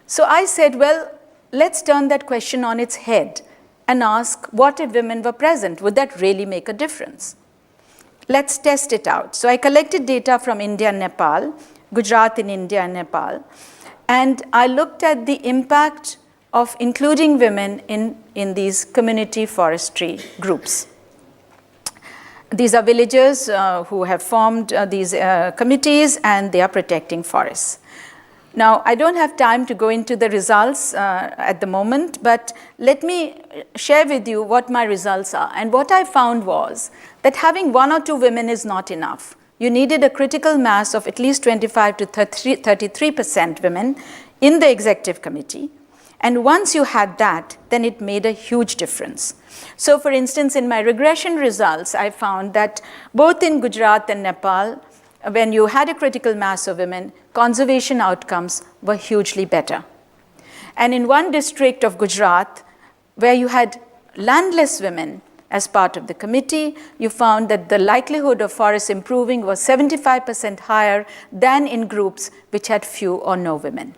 So I said, well, let's turn that question on its head and ask, what if women were present? Would that really make a difference? Let's test it out. So I collected data from India and Nepal, Gujarat in India and Nepal, and I looked at the impact of including women in these community forestry groups. These are villagers who have formed these committees, and they are protecting forests. Now, I don't have time to go into the results at the moment, but let me share with you what my results are. And what I found was that having 1 or 2 women is not enough. You needed a critical mass of at least 25 to 33% women in the executive committee. And once you had that, then it made a huge difference. So for instance, in my regression results, I found that both in Gujarat and Nepal, when you had a critical mass of women, conservation outcomes were hugely better. And in one district of Gujarat, where you had landless women as part of the committee, you found that the likelihood of forests improving was 75% higher than in groups which had few or no women.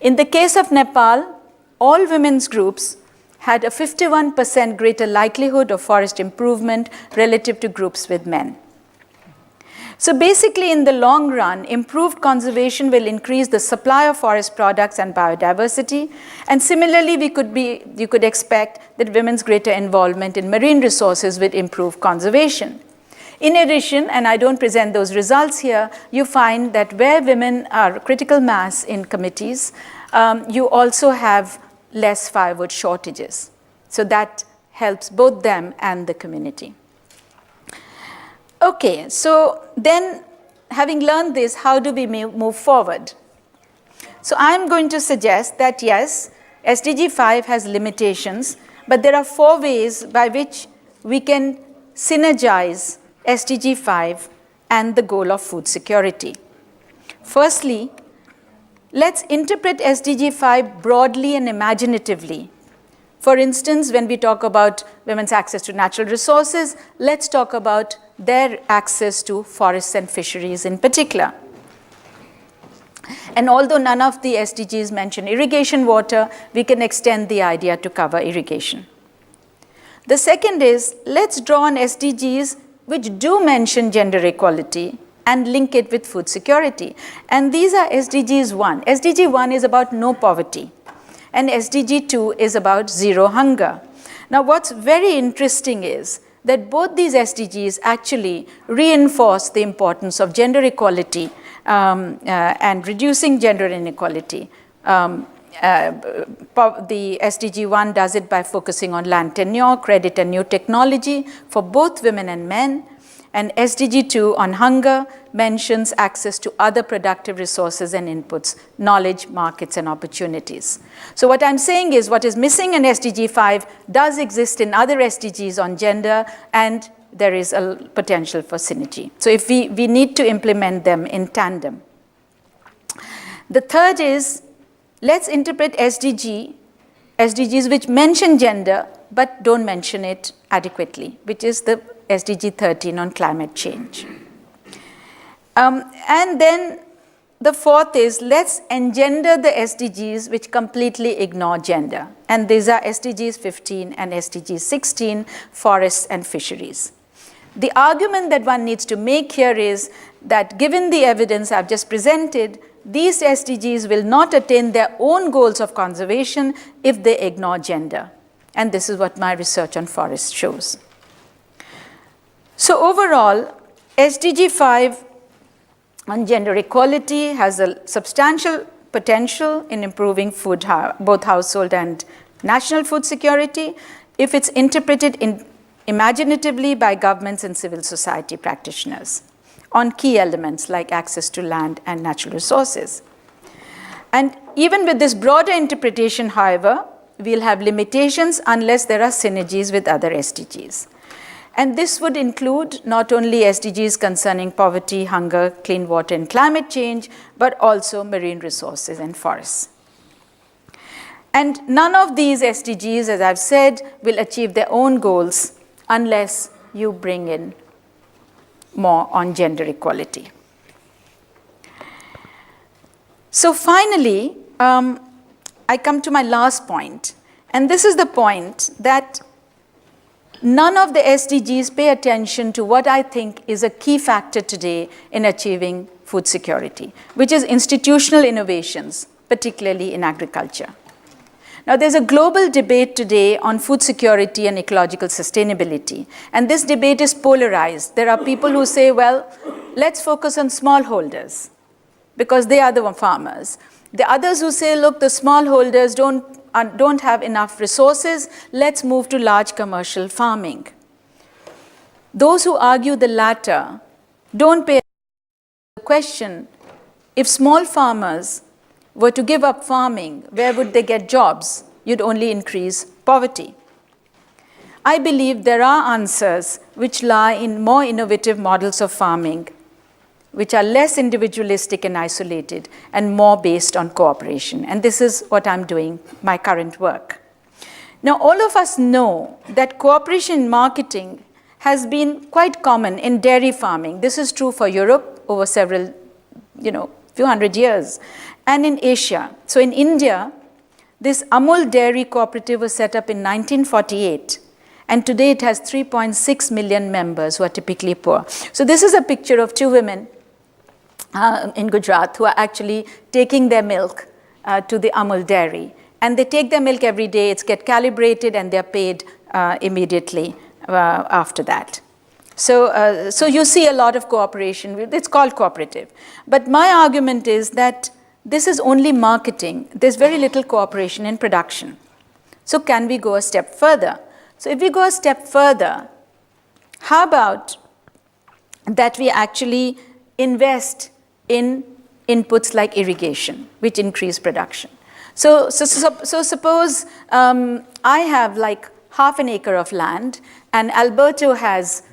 In the case of Nepal, all women's groups had a 51% greater likelihood of forest improvement relative to groups with men. So basically, in the long run, improved conservation will increase the supply of forest products and biodiversity. And similarly, you could expect that women's greater involvement in marine resources will improve conservation. In addition, and I don't present those results here, you find that where women are critical mass in committees, you also have less firewood shortages. So that helps both them and the community. Okay, so then having learned this, how do we move forward? So I'm going to suggest that yes, SDG 5 has limitations, but there are 4 ways by which we can synergize SDG 5 and the goal of food security. Firstly, let's interpret SDG 5 broadly and imaginatively. For instance, when we talk about women's access to natural resources, let's talk about their access to forests and fisheries in particular. And although none of the SDGs mention irrigation water, we can extend the idea to cover irrigation. The second is, let's draw on SDGs which do mention gender equality and link it with food security. And these are SDGs 1. SDG 1 is about no poverty, and SDG 2 is about zero hunger. Now, what's very interesting is that both these SDGs actually reinforce the importance of gender equality and reducing gender inequality. The SDG 1 does it by focusing on land tenure, credit, and new technology for both women and men. And SDG 2 on hunger mentions access to other productive resources and inputs, knowledge, markets, and opportunities. So what I'm saying is what is missing in SDG 5 does exist in other SDGs on gender, and there is a potential for synergy. So if we need to implement them in tandem. The third is, let's interpret SDGs which mention gender but don't mention it adequately, which is the SDG 13 on climate change. And then the fourth is, let's engender the SDGs which completely ignore gender. And these are SDGs 15 and SDGs 16, forests and fisheries. The argument that one needs to make here is that given the evidence I've just presented, these SDGs will not attain their own goals of conservation if they ignore gender. And this is what my research on forests shows. So overall, SDG 5 on gender equality has a substantial potential in improving food, both household and national food security, if it's interpreted imaginatively by governments and civil society practitioners on key elements like access to land and natural resources. And even with this broader interpretation, however, we'll have limitations unless there are synergies with other SDGs. And this would include not only SDGs concerning poverty, hunger, clean water, and climate change, but also marine resources and forests. And none of these SDGs, as I've said, will achieve their own goals unless you bring in more on gender equality. So finally, I come to my last point. And this is the point that none of the SDGs pay attention to what I think is a key factor today in achieving food security, which is institutional innovations, particularly in agriculture. Now, there's a global debate today on food security and ecological sustainability, and this debate is polarized. There are people who say, well, let's focus on smallholders because they are the farmers. The others who say, look, the smallholders don't have enough resources, let's move to large commercial farming. Those who argue the latter don't pay attention to the question, if small farmers were to give up farming, where would they get jobs? You'd only increase poverty. I believe there are answers which lie in more innovative models of farming, which are less individualistic and isolated and more based on cooperation. And this is what I'm doing, my current work. Now, all of us know that cooperation in marketing has been quite common in dairy farming. This is true for Europe over several, few hundred years, and in Asia. So in India, this Amul Dairy Cooperative was set up in 1948. And today it has 3.6 million members who are typically poor. So this is a picture of two women in Gujarat who are actually taking their milk to the Amul dairy. And they take their milk every day, it's get calibrated, and they're paid immediately after that. So you see a lot of cooperation. It's called cooperative. But my argument is that this is only marketing. There's very little cooperation in production. So can we go a step further? So if we go a step further, how about that we actually invest in inputs like irrigation, which increase production? So suppose I have like half an acre of land, and Alberto has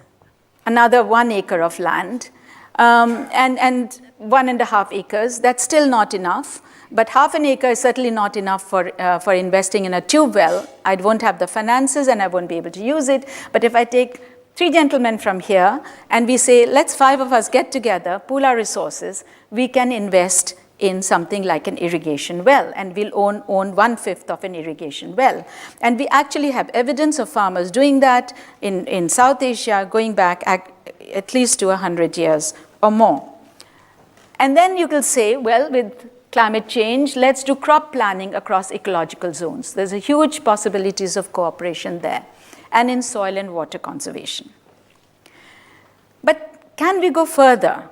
another 1 acre of land, and 1.5 acres. That's still not enough, but half an acre is certainly not enough for investing in a tube well. I won't have the finances and I won't be able to use it. But if I take 3 gentlemen from here and we say, let's 5 of us get together, pool our resources, we can invest in something like an irrigation well, and we'll own 1/5 of an irrigation well. And we actually have evidence of farmers doing that in South Asia, going back at least to 100 years or more. And then you will say, well, with climate change, let's do crop planning across ecological zones. There's a huge possibilities of cooperation there, and in soil and water conservation. But can we go further?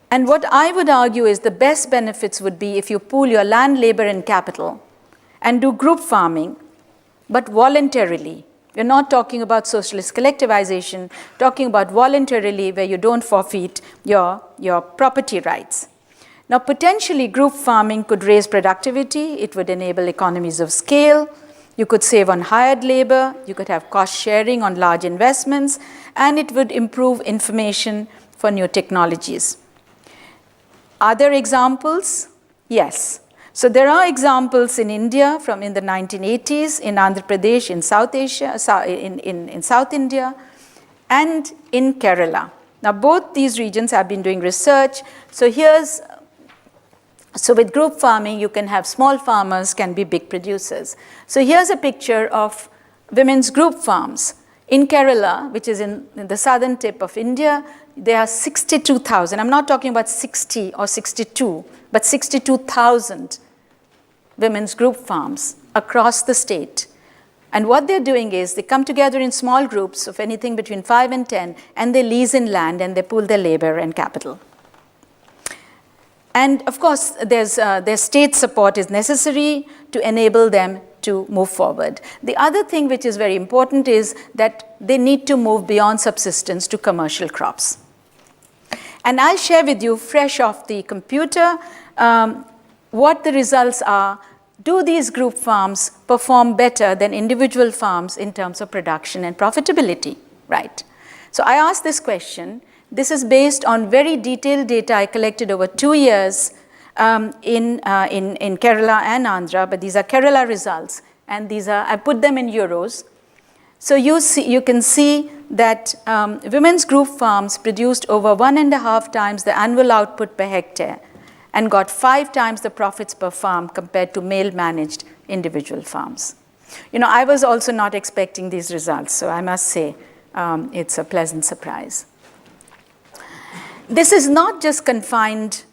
And what I would argue is the best benefits would be if you pool your land, labor, and capital and do group farming, but voluntarily. We're not talking about socialist collectivization, talking about voluntarily where you don't forfeit your property rights. Now, potentially, group farming could raise productivity. It would enable economies of scale. You could save on hired labor. You could have cost sharing on large investments. And it would improve information for new technologies. Are there examples? Yes. So there are examples in India from in the 1980s, in Andhra Pradesh, in South Asia, in South India, and in Kerala. Now, both these regions have been doing research. So with group farming, you can have small farmers can be big producers. So here's a picture of women's group farms. In Kerala, which is in the southern tip of India, there are 62,000. I'm not talking about 60 or 62, but 62,000 women's group farms across the state. And what they're doing is they come together in small groups of anything between 5 and 10, and they lease in land and they pool their labor and capital. And of course, their state support is necessary to enable them to move forward. The other thing which is very important is that they need to move beyond subsistence to commercial crops. And I'll share with you, fresh off the computer, what the results are. Do these group farms perform better than individual farms in terms of production and profitability, right? So I asked this question. This is based on very detailed data I collected over 2 years in Kerala and Andhra, but these are Kerala results, and I put them in euros. So you can see that women's group farms produced over 1.5 times the annual output per hectare and got 5 times the profits per farm compared to male-managed individual farms. You know, I was also not expecting these results, so I must say it's a pleasant surprise. This is not just confined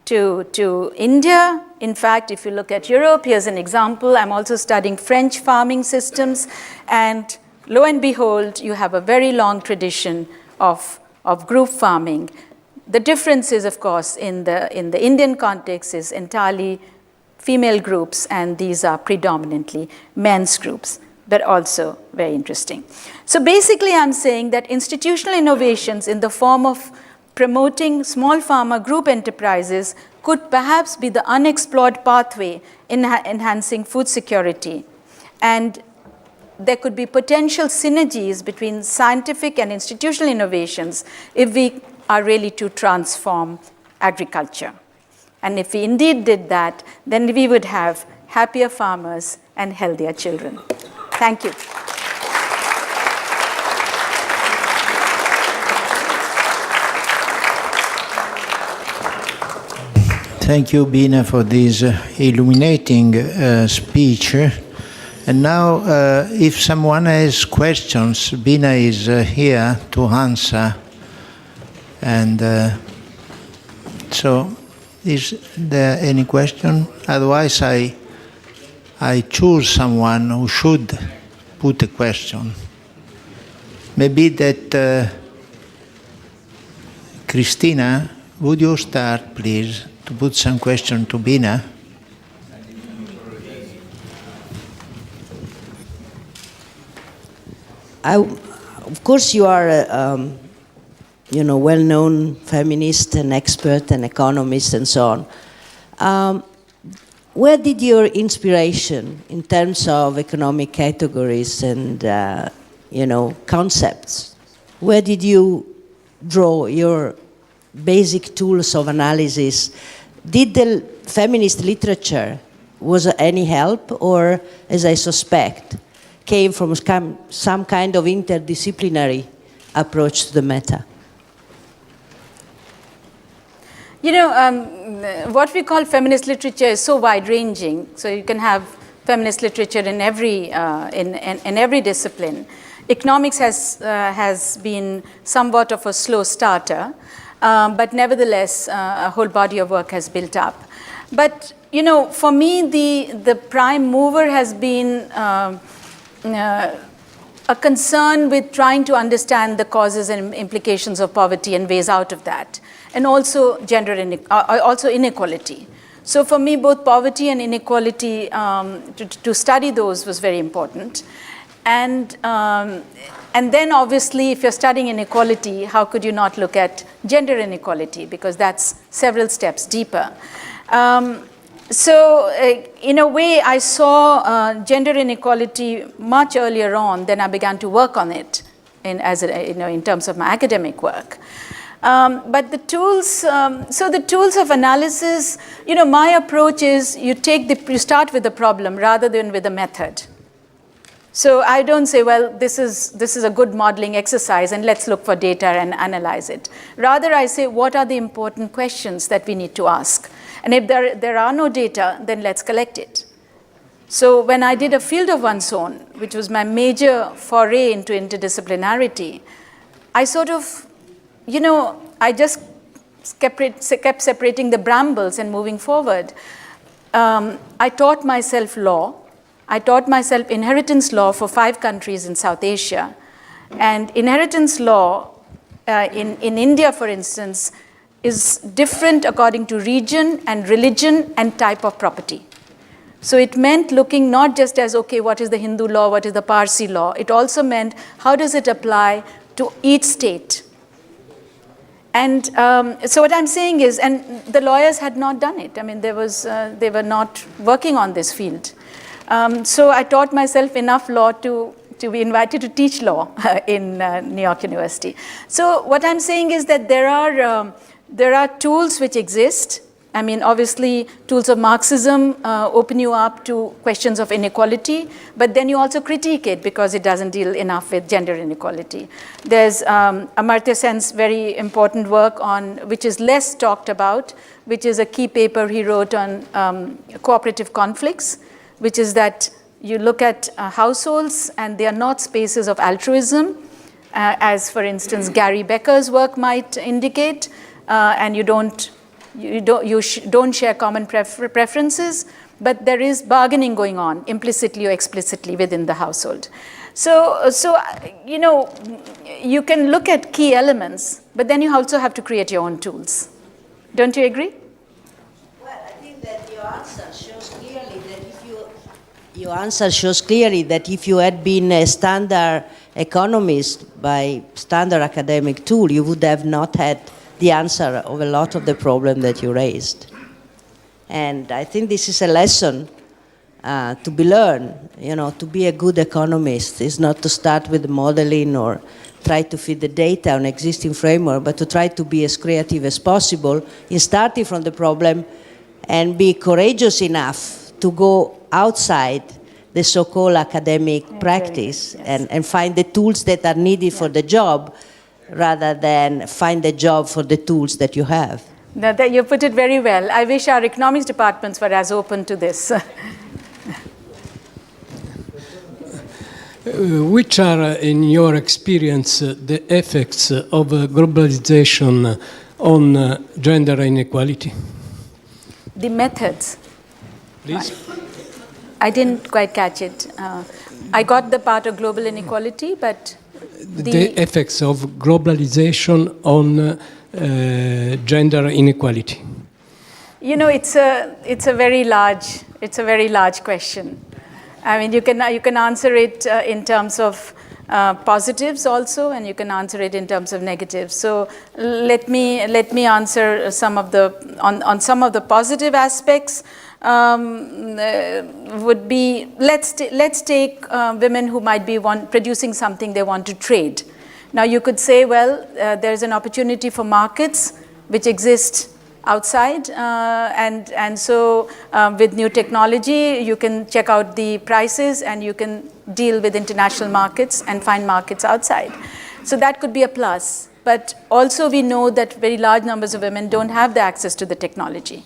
to India. In fact, if you look at Europe, here's an example. I'm also studying French farming systems, and lo and behold, you have a very long tradition of group farming. The difference is, of course, in the Indian context is entirely female groups, and these are predominantly men's groups, but also very interesting. So basically, I'm saying that institutional innovations in the form of promoting small farmer group enterprises could perhaps be the unexplored pathway in enhancing food security. And there could be potential synergies between scientific and institutional innovations if we are really to transform agriculture. And if we indeed did that, then we would have happier farmers and healthier children. Thank you. Thank you, Bina, for this illuminating speech. And now, if someone has questions, Bina is here to answer. And so, is there any question? Otherwise, I choose someone who should put a question. Maybe that Christina, would you start, please, to put some question to Bina. Of course, you are well-known feminist and expert and economist and so on. Where did your inspiration in terms of economic categories and concepts, where did you draw your basic tools of analysis? Did the feminist literature was any help, or, as I suspect, came from some kind of interdisciplinary approach to the matter? What we call feminist literature is so wide-ranging. So you can have feminist literature in every in every discipline. Economics has been somewhat of a slow starter, but nevertheless, a whole body of work has built up. But for me, the prime mover has been a concern with trying to understand the causes and implications of poverty and ways out of that, and also also inequality. So for me, both poverty and inequality, to study those was very important. And then obviously, if you're studying inequality, how could you not look at gender inequality? Because that's several steps deeper. So in a way, I saw gender inequality much earlier on than I began to work on it in terms of my academic work. But the tools, so the tools of analysis, my approach is you start with the problem rather than with the method. So I don't say, well, this is a good modeling exercise and let's look for data and analyze it. Rather, I say, what are the important questions that we need to ask? And if there are no data, then let's collect it. So when I did a field of one's own, which was my major foray into interdisciplinarity, I sort of, I just kept separating the brambles and moving forward. I taught myself law. I taught myself inheritance law for 5 countries in South Asia. And inheritance law in India, for instance, is different according to region and religion and type of property. So it meant looking not just as, okay, what is the Hindu law, what is the Parsi law? It also meant, how does it apply to each state? And so what I'm saying is, and the lawyers had not done it. I mean, they were not working on this field. So I taught myself enough law to be invited to teach law in New York University. So what I'm saying is that there are tools which exist. I mean, obviously, tools of Marxism open you up to questions of inequality, but then you also critique it because it doesn't deal enough with gender inequality. There's Amartya Sen's very important work which is less talked about, which is a key paper he wrote on cooperative conflicts, which is that you look at households and they are not spaces of altruism, as for instance Gary Becker's work might indicate, and you don't share common preferences, but there is bargaining going on implicitly or explicitly within the household. So you can look at key elements, but then you also have to create your own tools. Don't you agree? Well, I think that your answer shows clearly that if you had been a standard economist by standard academic tool, you would have not had the answer of a lot of the problem that you raised. And I think this is a lesson to be learned. To be a good economist is not to start with modeling or try to fit the data on existing framework, but to try to be as creative as possible in starting from the problem and be courageous enough to go outside the so-called academic practice, yes, and find the tools that are needed for the job, rather than find a job for the tools that you have. You put it very well. I wish our economics departments were as open to this. Which are, in your experience, the effects of globalization on gender inequality? The methods. Please? I didn't quite catch it. I got the part of global inequality, but the effects of globalization on gender inequality. You know, it's a very large question. I mean, you can answer it in terms of positives also, and you can answer it in terms of negatives. So let me answer some of the positive aspects. Would be let's take women who might be producing something they want to trade. Now you could say, well, there's an opportunity for markets which exist outside, and so with new technology you can check out the prices and you can deal with international markets and find markets outside. So that could be a plus. But also we know that very large numbers of women don't have the access to the technology.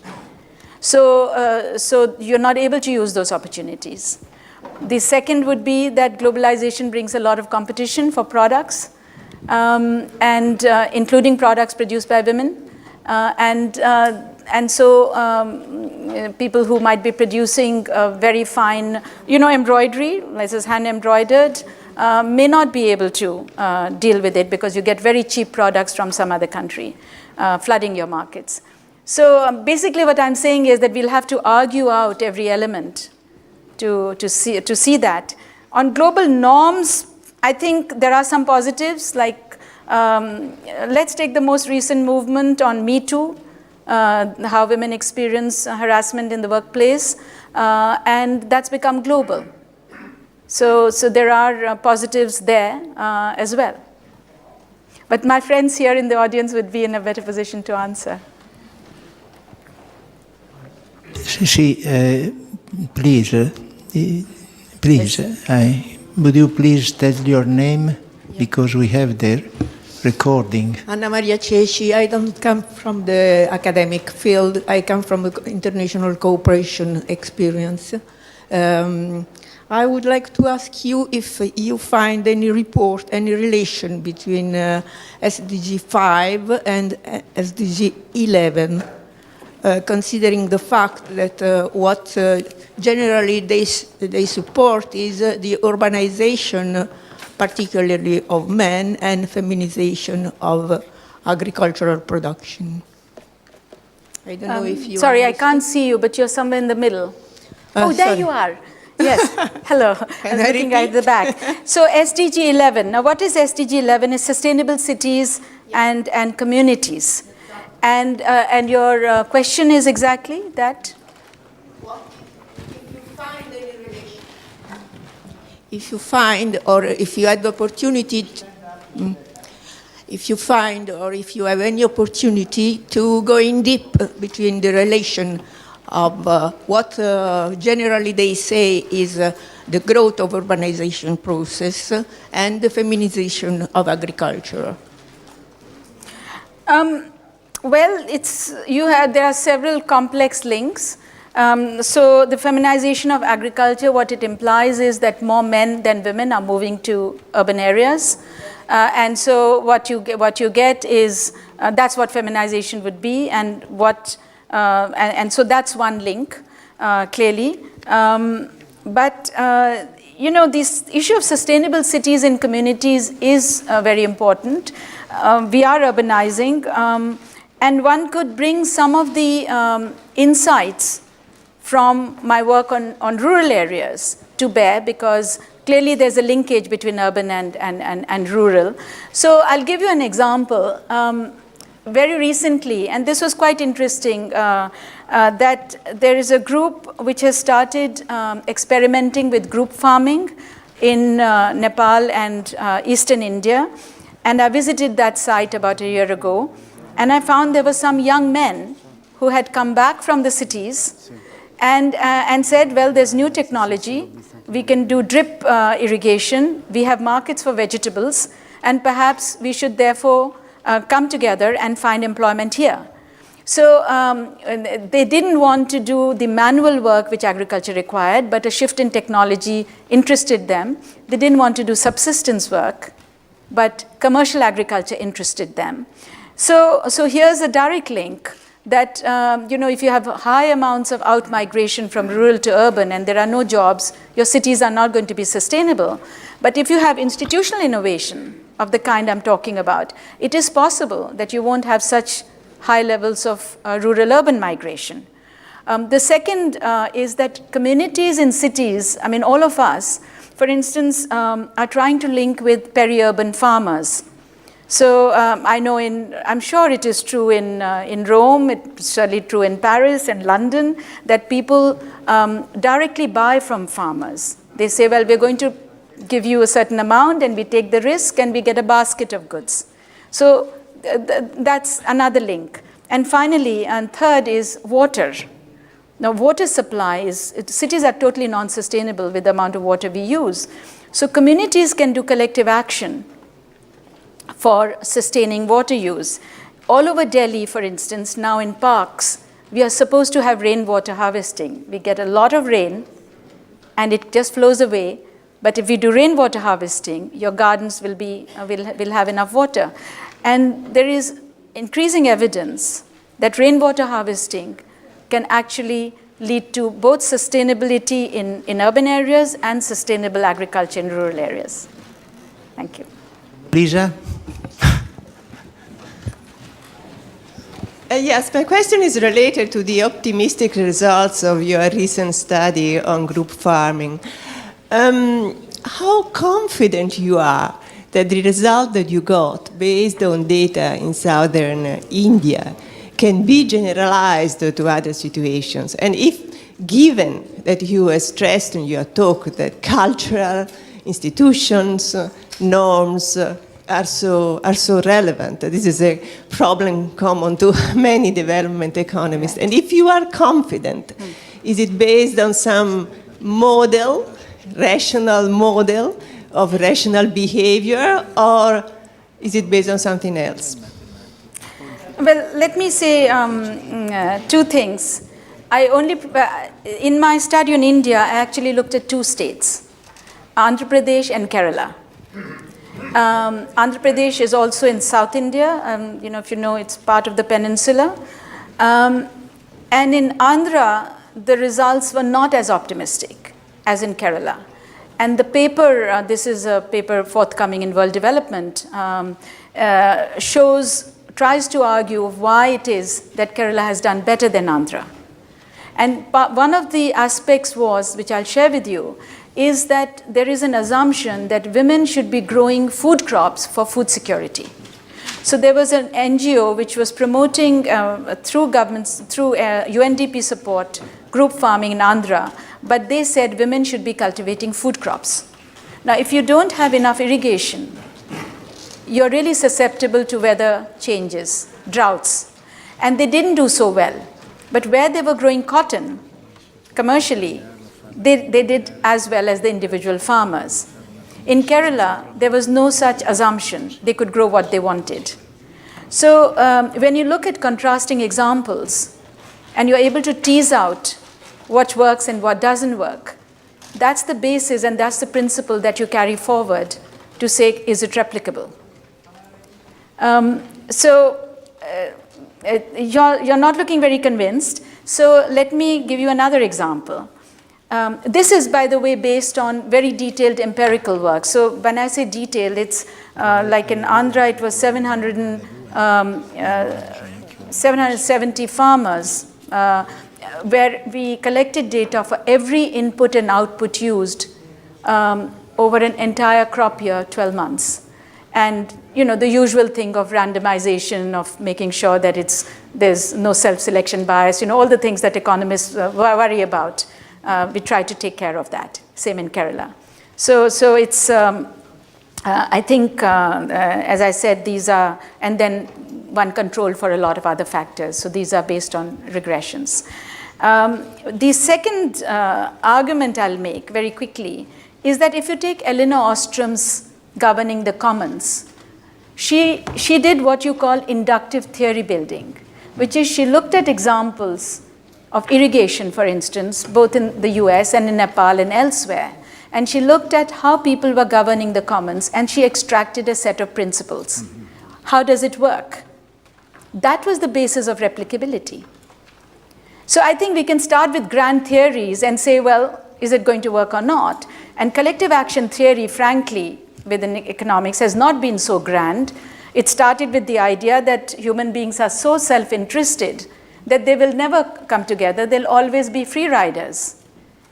So you're not able to use those opportunities. The second would be that globalization brings a lot of competition for products, and including products produced by women. And so people who might be producing very fine, embroidery, like this hand embroidered, may not be able to deal with it because you get very cheap products from some other country, flooding your markets. So basically what I'm saying is that we'll have to argue out every element to see that. On global norms, I think there are some positives, like let's take the most recent movement on Me Too, how women experience harassment in the workplace, and that's become global. So there are positives there as well. But my friends here in the audience would be in a better position to answer. Please, would you please tell your name, because we have the recording. Anna Maria Ceci. I don't come from the academic field. I come from the international cooperation experience. I would like to ask you if you find any report, any relation between SDG 5 and SDG 11, considering the fact that what generally they support is the urbanization, particularly of men, and feminization of agricultural production. I don't know if you... Sorry, I can't see you, but you're somewhere in the middle. Oh, there you are. Yes, hello. I was looking at the back. So SDG 11. Now what is SDG 11? Is sustainable cities and communities. And your question is exactly that? If you find, or if you had the opportunity, if you find, or if you have any opportunity to go in deep between the relation of what generally they say is the growth of urbanization process and the feminization of agriculture. Well, there are several complex links. So the feminization of agriculture, what it implies is that more men than women are moving to urban areas. And so what you get is, that's what feminization would be, and so that's one link, clearly. But this issue of sustainable cities and communities is very important. We are urbanizing, and one could bring some of the insights from my work on rural areas to bear, because clearly there's a linkage between urban and rural. So I'll give you an example. Very recently, and this was quite interesting, that there is a group which has started experimenting with group farming in Nepal and eastern India. And I visited that site about a year ago, and I found there were some young men who had come back from the cities and said, well, there's new technology. We can do drip irrigation. We have markets for vegetables, and perhaps we should therefore come together and find employment here. So they didn't want to do the manual work which agriculture required, but a shift in technology interested them. They didn't want to do subsistence work, but commercial agriculture interested them. So here's a direct link that, if you have high amounts of out-migration from rural to urban and there are no jobs, your cities are not going to be sustainable. But if you have institutional innovation of the kind I'm talking about, it is possible that you won't have such high levels of rural-urban migration. The second is that communities in cities, I mean, all of us, for instance, are trying to link with peri-urban farmers. So I know I'm sure it is true in Rome, it's certainly true in Paris and London, that people directly buy from farmers. They say, well, we're going to give you a certain amount and we take the risk and we get a basket of goods. So that's another link. And finally, and third is water. Now, water supply cities are totally non-sustainable with the amount of water we use. So communities can do collective action for sustaining water use. All over Delhi, for instance, now in parks, we are supposed to have rainwater harvesting. We get a lot of rain and it just flows away. But if we do rainwater harvesting, your gardens will have enough water. And there is increasing evidence that rainwater harvesting can actually lead to both sustainability in urban areas and sustainable agriculture in rural areas. Thank you. Lisa? Yes, my question is related to the optimistic results of your recent study on group farming. How confident you are that the result that you got based on data in southern India can be generalized to other situations? And if, given that you have stressed in your talk that cultural institutions, norms are so relevant, this is a problem common to many development economists. And if you are confident, is it based on some model, rational model of rational behavior, or is it based on something else? Well, let me say two things. In my study on India, I actually looked at two states, Andhra Pradesh and Kerala. Andhra Pradesh is also in South India. If you know, it's part of the peninsula. And in Andhra, the results were not as optimistic as in Kerala. And the paper, this is a paper forthcoming in World Development, tries to argue why it is that Kerala has done better than Andhra. And one of the aspects which I'll share with you, is that there is an assumption that women should be growing food crops for food security. So there was an NGO which was promoting through governments, through UNDP support, group farming in Andhra, but they said women should be cultivating food crops. Now, if you don't have enough irrigation, you're really susceptible to weather changes, droughts. And they didn't do so well. But where they were growing cotton commercially, they did as well as the individual farmers. In Kerala, there was no such assumption. They could grow what they wanted. So when you look at contrasting examples, and you're able to tease out what works and what doesn't work, that's the basis and that's the principle that you carry forward to say, is it replicable? You're not looking very convinced. So let me give you another example. This is, by the way, based on very detailed empirical work. So when I say detailed, it's like in Andhra, it was 770 farmers, where we collected data for every input and output used over an entire crop year, 12 months. And the usual thing of randomization, of making sure that there's no self-selection bias, all the things that economists worry about. We try to take care of that. Same in Kerala. So it's, I think, as I said, these are, and then one controlled for a lot of other factors. So these are based on regressions. The second argument I'll make very quickly is that if you take Elinor Ostrom's Governing the Commons, she did what you call inductive theory building, which is she looked at examples of irrigation, for instance, both in the US and in Nepal and elsewhere. And she looked at how people were governing the commons, and she extracted a set of principles. Mm-hmm. How does it work? That was the basis of replicability. So I think we can start with grand theories and say, well, is it going to work or not? And collective action theory, frankly, within economics has not been so grand. It started with the idea that human beings are so self-interested that they will never come together, they'll always be free riders.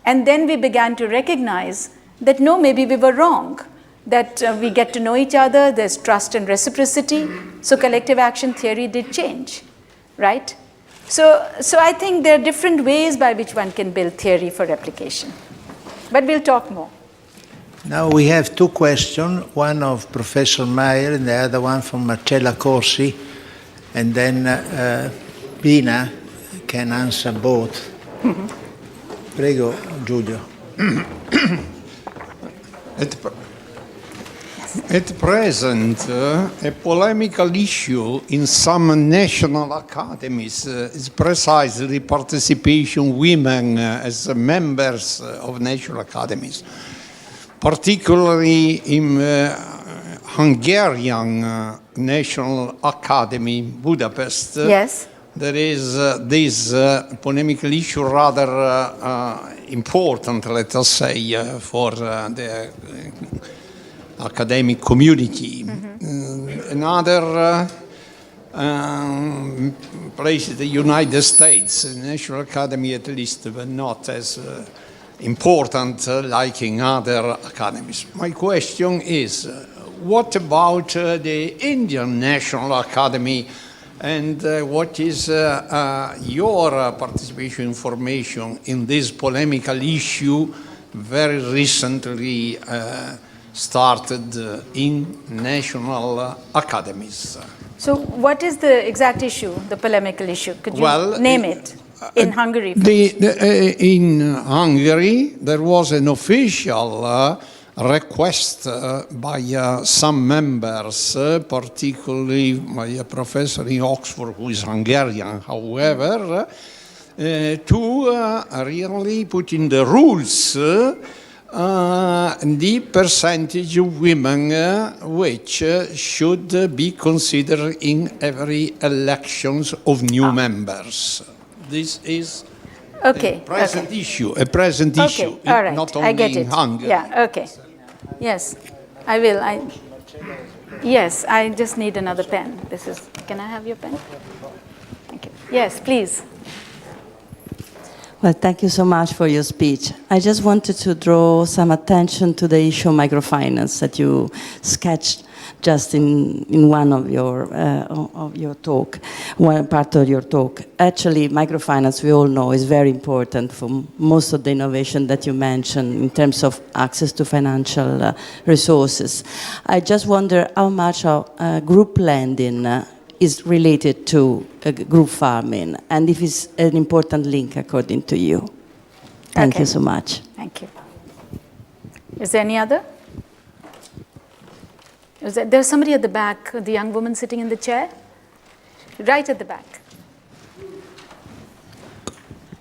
And then we began to recognize that no, maybe we were wrong, that we get to know each other, there's trust and reciprocity, so collective action theory did change, right? So I think there are different ways by which one can build theory for replication. But we'll talk more. Now we have two questions, one of Professor Meyer and the other one from Marcella Corsi, and then Bina can answer both. Prego, Giulio. At present, a polemical issue in some national academies is precisely the participation of women as members of national academies, particularly in Hungarian National Academy, Budapest. Yes. There is this polemical issue rather important, let us say, for the academic community. Another place, the United States, the National Academy at least, but not as important like in other academies. My question is, what about the Indian National Academy, and what is your participation information in this polemical issue very recently started in national academies? So what is the exact issue, the polemical issue? Could you name it? In Hungary, in Hungary, there was an official request by some members, particularly by a professor in Oxford who is Hungarian, however, to really put in the rules the percentage of women which should be considered in every elections of new members. This is a present issue, all right. not only I get in Hungary. Yeah, okay. Yes, I will. Yes, I just need another pen. Can I have your pen? Thank you. Yes, please. Well, thank you so much for your speech. I just wanted to draw some attention to the issue of microfinance that you sketched just in one of your talk, one part of your talk. Actually, microfinance, we all know, is very important for most of the innovation that you mentioned in terms of access to financial resources. I just wonder how much of group lending is related to group farming, and if it's an important link according to you. Thank you so much. Thank you. Is there any other? There's somebody at the back, the young woman sitting in the chair, right at the back.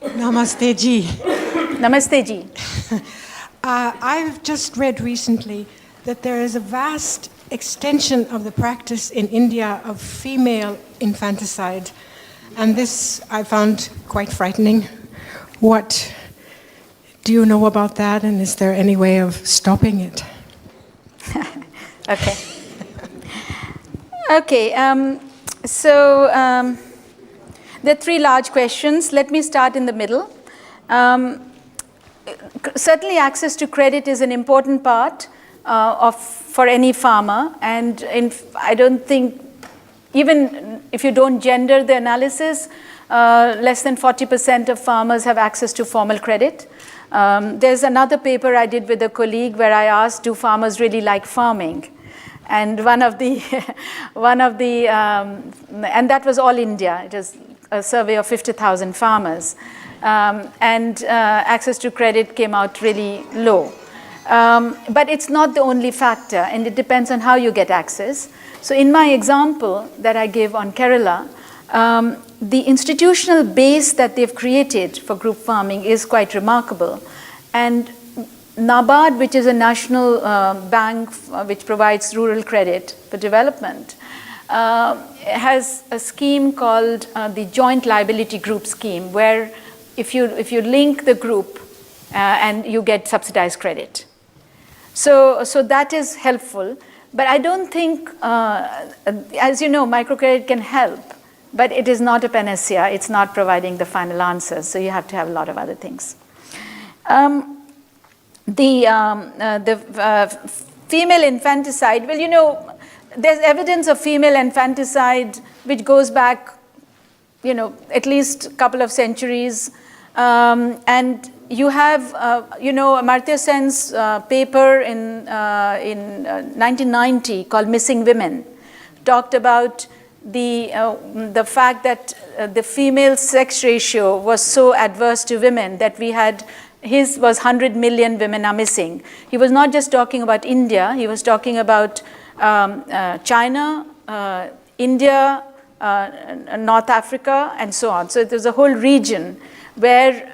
Namaste ji. Namaste ji. I've just read recently that there is a vast extension of the practice in India of female infanticide, and this I found quite frightening. What do you know about that, and is there any way of stopping it? Okay. Okay, so there are three large questions. Let me start in the middle. Certainly access to credit is an important part for any farmer, and I don't think, even if you don't gender the analysis, less than 40% of farmers have access to formal credit. There's another paper I did with a colleague where I asked, do farmers really like farming? And one of the, and that was all India. It was a survey of 50,000 farmers. And access to credit came out really low. But it's not the only factor, and it depends on how you get access. So in my example that I gave on Kerala, the institutional base that they've created for group farming is quite remarkable. And NABARD, which is a national bank which provides rural credit for development, has a scheme called the Joint Liability Group Scheme, where if you link the group and you get subsidized credit. So that is helpful. But I don't think, as you know, microcredit can help, but it is not a panacea. It's not providing the final answers, so you have to have a lot of other things. Female infanticide, well, you know, there's evidence of female infanticide which goes back, you know, at least a couple of centuries. And you have, you know, Amartya Sen's paper in 1990 called Missing Women talked about the fact that the female sex ratio was so adverse to women that we had, his was 100 million women are missing. He was not just talking about India, he was talking about China, India, North Africa, and so on. So there's a whole region where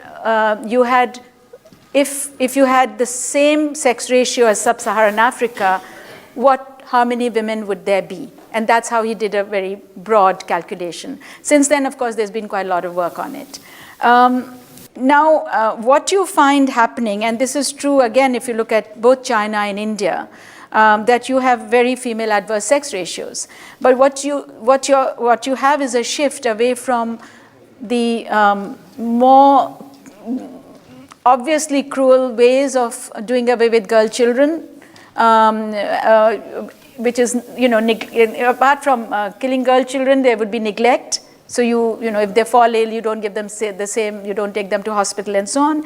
you had, if you had the same sex ratio as sub-Saharan Africa, how many women would there be? And that's how he did a very broad calculation. Since then, of course, there's been quite a lot of work on it. Now, what you find happening, and this is true again if you look at both China and India, that you have very female adverse sex ratios. But what you have is a shift away from the more obviously cruel ways of doing away with girl children, which is, you know, apart from killing girl children, there would be neglect. So you know, if they fall ill, you don't give them the same, you don't take them to hospital and so on.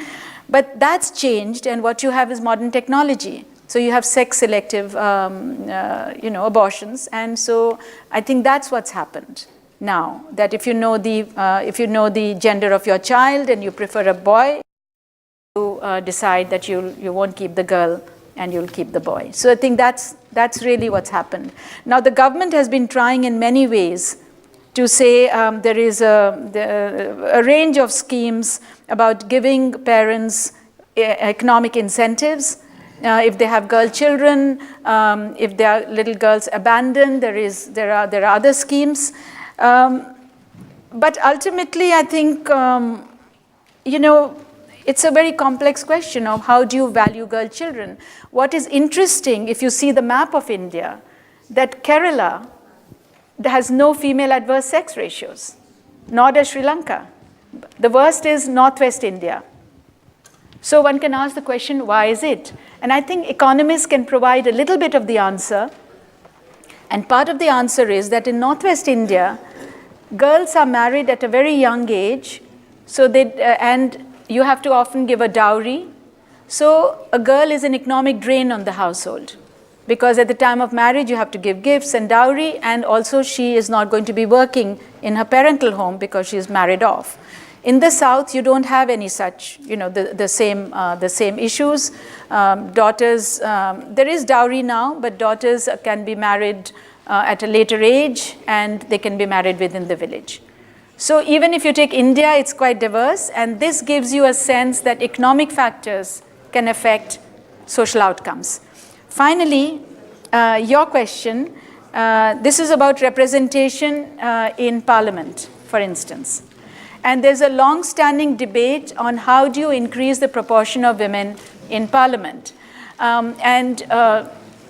But that's changed, and what you have is modern technology. So you have sex-selective, you know, abortions, and so I think that's what's happened now. That if you know the gender of your child and you prefer a boy, you decide that you won't keep the girl and you'll keep the boy. So I think that's really what's happened. Now the government has been trying in many ways to say there is a range of schemes about giving parents economic incentives. If they have girl children, if their little girls abandoned, there are other schemes. But ultimately, I think, you know, it's a very complex question of how do you value girl children. What is interesting, if you see the map of India, that Kerala has no female adverse sex ratios, nor does Sri Lanka. The worst is Northwest India. So one can ask the question, why is it? And I think economists can provide a little bit of the answer. And part of the answer is that in Northwest India, girls are married at a very young age, so and you have to often give a dowry. So a girl is an economic drain on the household, because at the time of marriage, you have to give gifts and dowry, and also she is not going to be working in her parental home because she is married off. In the South, you don't have any such, you know, the same issues. Daughters, there is dowry now, but daughters can be married at a later age, and they can be married within the village. So even if you take India, it's quite diverse, and this gives you a sense that economic factors can affect social outcomes. Finally, your question, this is about representation in Parliament, for instance. And there's a long-standing debate on how do you increase the proportion of women in Parliament.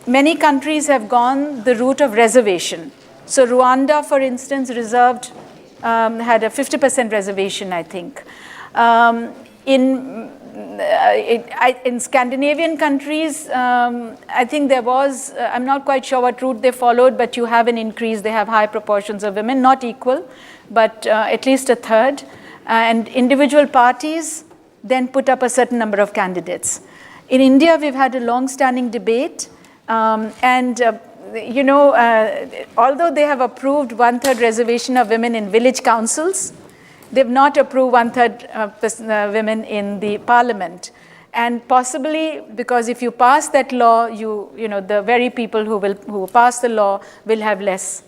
Many countries have gone the route of reservation. So Rwanda, for instance, had a 50% reservation, I think. In Scandinavian countries, I think there was, I'm not quite sure what route they followed, but you have an increase. They have high proportions of women, not equal, but at least a third. And individual parties then put up a certain number of candidates. In India, we've had a long-standing debate, you know, although they have approved 1/3 reservation of women in village councils, they've not approved 1/3 women in the parliament. And possibly because if you pass that law, you know, the very people who pass the law will have less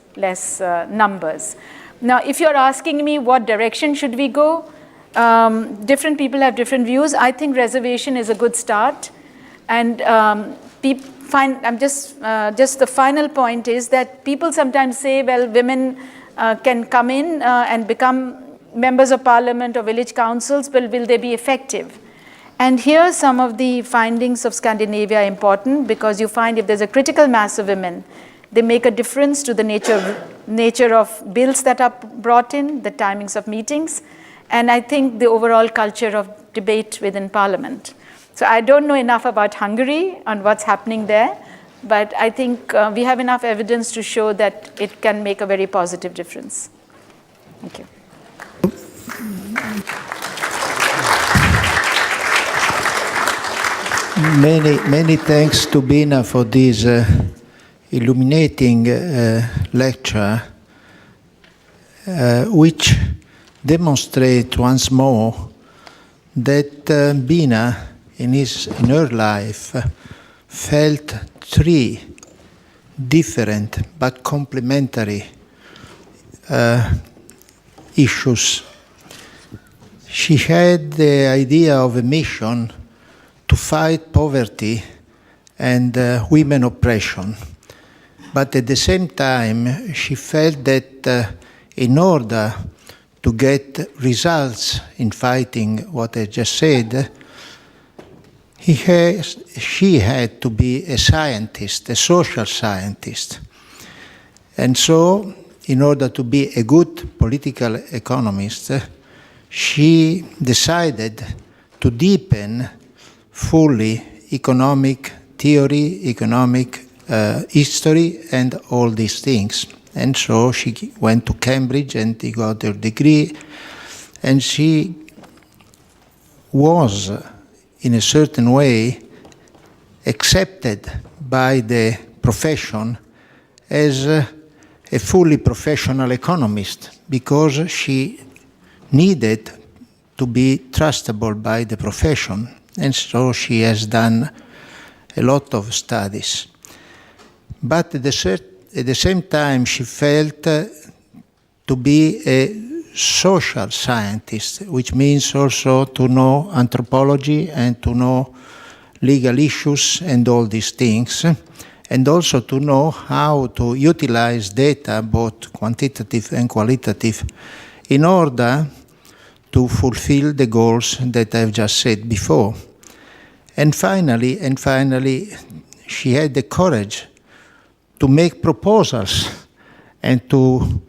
numbers. Now, if you're asking me what direction should we go, different people have different views. I think reservation is a good start. And just the final point is that people sometimes say, well, women can come in and become members of parliament or village councils, but will they be effective? And here some of the findings of Scandinavia are important, because you find if there's a critical mass of women, they make a difference to the nature of bills that are brought in, the timings of meetings, and I think the overall culture of debate within Parliament. So I don't know enough about Hungary and what's happening there, but I think we have enough evidence to show that it can make a very positive difference. Thank you. Many thanks to Bina for this illuminating lecture, which demonstrates once more that Bina, in her life, felt three different but complementary issues. She had the idea of a mission to fight poverty and women oppression. But at the same time, she felt that in order to get results in fighting what I just said, she had to be a scientist, a social scientist. And so, in order to be a good political economist, she decided to deepen fully economic theory, economic history, and all these things. And so she went to Cambridge and she got her degree, and she was, in a certain way, accepted by the profession as a fully professional economist, because she needed to be trustable by the profession. And so she has done a lot of studies. But at the same time, she felt to be a social scientist, which means also to know anthropology and to know legal issues and all these things, and also to know how to utilize data, both quantitative and qualitative, in order to fulfill the goals that I've just said before. And finally, she had the courage to make proposals and to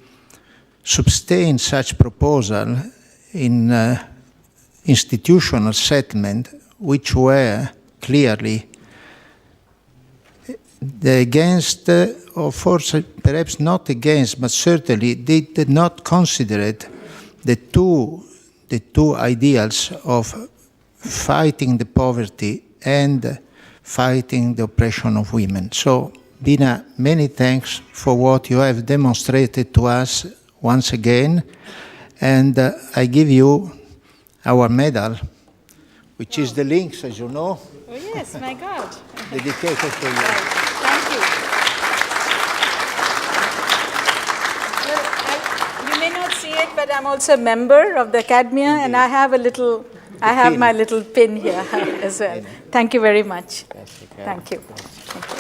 sustain such proposal in institutional settlement, which were clearly against, or perhaps not against, but certainly they did not consider it the two ideals of fighting the poverty and fighting the oppression of women. So, Bina, many thanks for what you have demonstrated to us once again, and I give you our medal, which is the Lincei, as you know. Oh yes, my God. Dedicated to you. Thank you. Well, you may not see it, but I'm also a member of the Accademia, and I have my little pin here as well. Thank you very much. Thank you. Thank you.